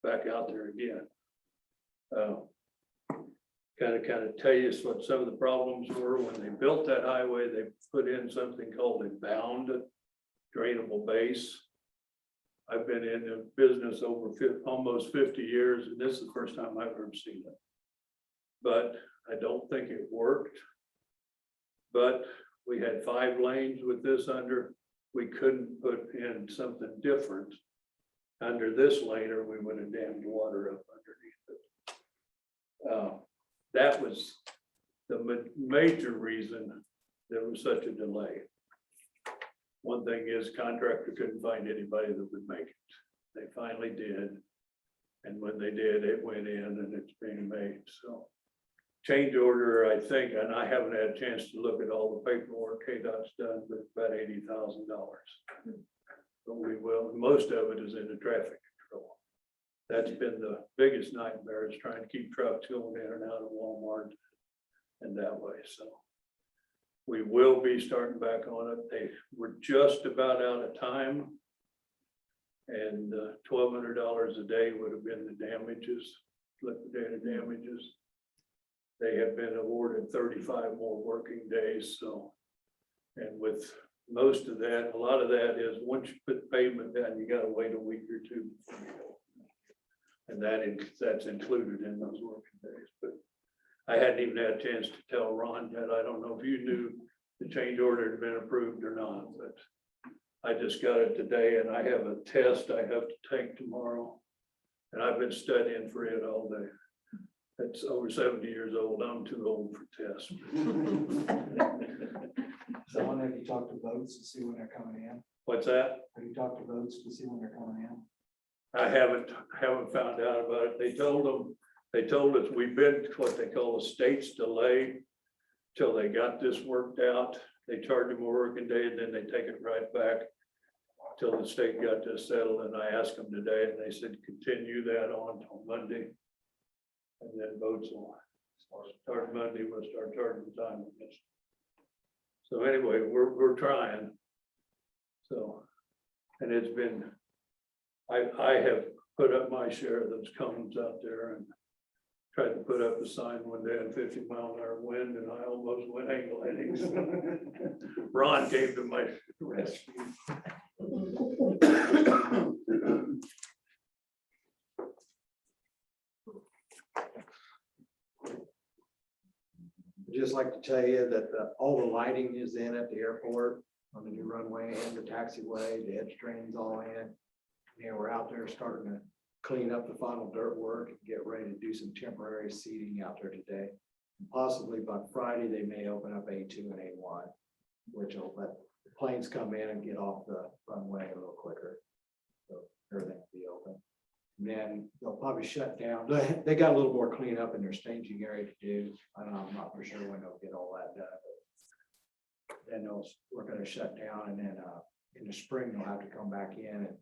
back out there again. Kind of tell you what some of the problems were when they built that highway. They put in something called a bound drainable base. I've been in the business over almost 50 years, and this is the first time I've ever seen it. But I don't think it worked. But we had 5 lanes with this under, we couldn't put in something different under this lane, or we would have dammed water up underneath it. That was the major reason there was such a delay. One thing is contractor couldn't find anybody that would make it. They finally did. And when they did, it went in and it's being made, so. Change order, I think, and I haven't had a chance to look at all the paperwork KDOT's done, but about $80,000. But we will, most of it is in the traffic control. That's been the biggest nightmare, is trying to keep trucks going in and out of Walmart and that way, so. We will be starting back on it. They were just about out of time. And $1,200 a day would have been the damages, liquidated damages. They have been awarded 35 more working days, so. And with most of that, a lot of that is once you put pavement down, you gotta wait a week or two. And that's included in those working days, but I hadn't even had a chance to tell Ron yet. I don't know if you knew the change order had been approved or not, but I just got it today and I have a test I have to take tomorrow. And I've been studying for it all day. It's over 70 years old. I'm too old for tests. So when have you talked to votes to see when they're coming in? What's that? Have you talked to votes to see when they're coming in? I haven't found out about it. They told us we've been what they call a state's delay till they got this worked out. They charge them a working day and then they take it right back till the state got this settled. And I asked them today and they said, continue that on till Monday. And then votes will start Monday, we'll start charging time on this. So anyway, we're trying. So, and it's been, I have put up my share of those cones out there and tried to put up a sign one day at 50-mile-an-hour wind, and I almost went ankle headings. Ron came to my rescue. I'd just like to tell you that all the lighting is in at the airport on the new runway and the taxiway, the edge train's all in. Yeah, we're out there starting to clean up the final dirt work and get ready to do some temporary seating out there today. And possibly by Friday, they may open up A2 and A1, which will let the planes come in and get off the runway a little quicker. So everything will be open. And then they'll probably shut down. They got a little more cleanup in their staging area to do. I'm not for sure when they'll get all that done. But then we're going to shut down, and then in the spring they'll have to come back in. And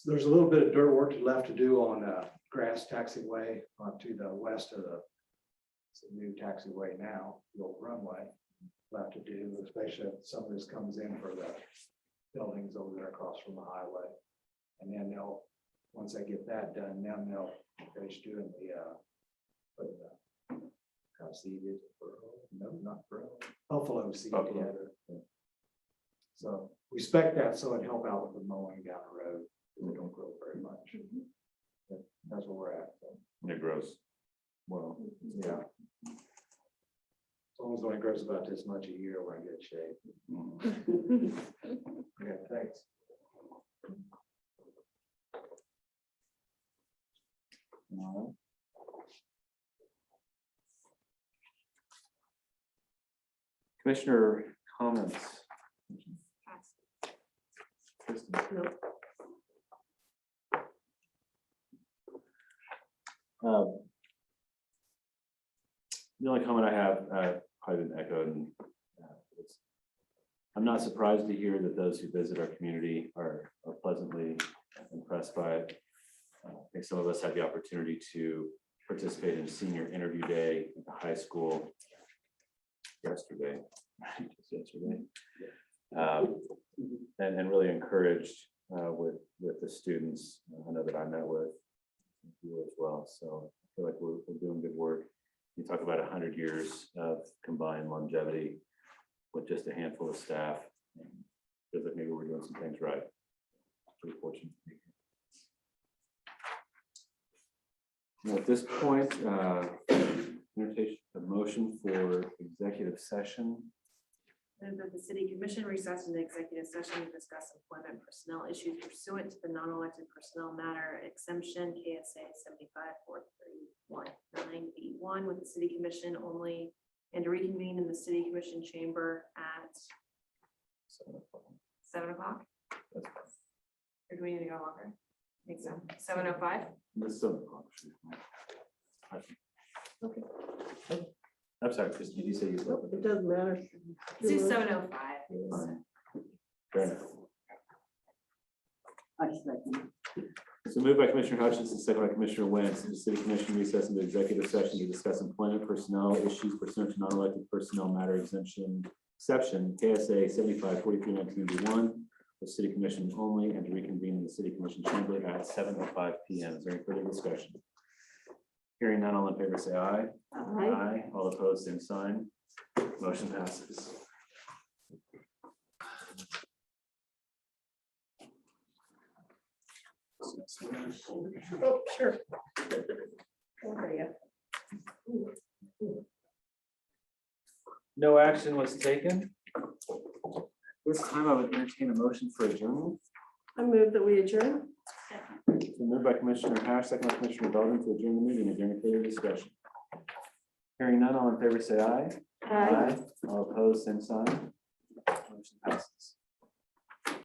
there's a little bit of dirt work left to do on Grass Taxiway to the west of the new taxiway now, the old runway. Left to do, especially if some of this comes in for the buildings over there across from the highway. And then once they get that done, then they'll finish doing the kind of seed is buffalo seed together. So we expect that so it help out with the mowing down the road. We don't grow very much. But that's where we're at. So, It grows well. yeah. As long as it only grows about this much a year, we're in good shape. Yeah, thanks. All right. Commissioner comments? Kristen? The only comment I have, probably been echoed, and I'm not surprised to hear that those who visit our community are pleasantly impressed by it. I think some of us had the opportunity to participate in senior interview day at the high school yesterday. And really encouraged with the students. I know that I met with you as well, so I feel like we're doing good work. You talk about 100 years of combined longevity with just a handful of staff. Feels like maybe we're doing some things right. pretty fortunate to be here. And at this point, entertain a motion for executive session. Move that the city commission recess in the executive session to discuss employment personnel issues pursuant to the non-elected personnel matter exemption KSA 754319B1 with the city commission only, and to reconvene in the city commission chamber at 7 o'clock. Or do we need to go longer? I think so. 7:05. This is 7 o'clock. I'm sorry, Chris, did you say you? It doesn't matter. Let's do 7:05. Fair enough. I second. So moved by Commissioner Hutchinson, second by Commissioner Wentz, the city commission recess into executive session to discuss employment personnel issues pursuant to non-elected personnel matter exemption exception KSA 754319B1, the city commission only, and to reconvene in the city commission chamber at 7:05 PM. Is there any further discussion? Hearing none, all in favor say aye. Aye. All opposed, same sign. Motion passes. Oh, sure. No action was taken. This time I would entertain a motion for adjournment. I move that we adjourn. So moved by Commissioner Hash, second by Commissioner Belvin to adjourn the meeting. Is there any further discussion? Hearing none, all in favor say aye. All opposed, same sign. Motion passes.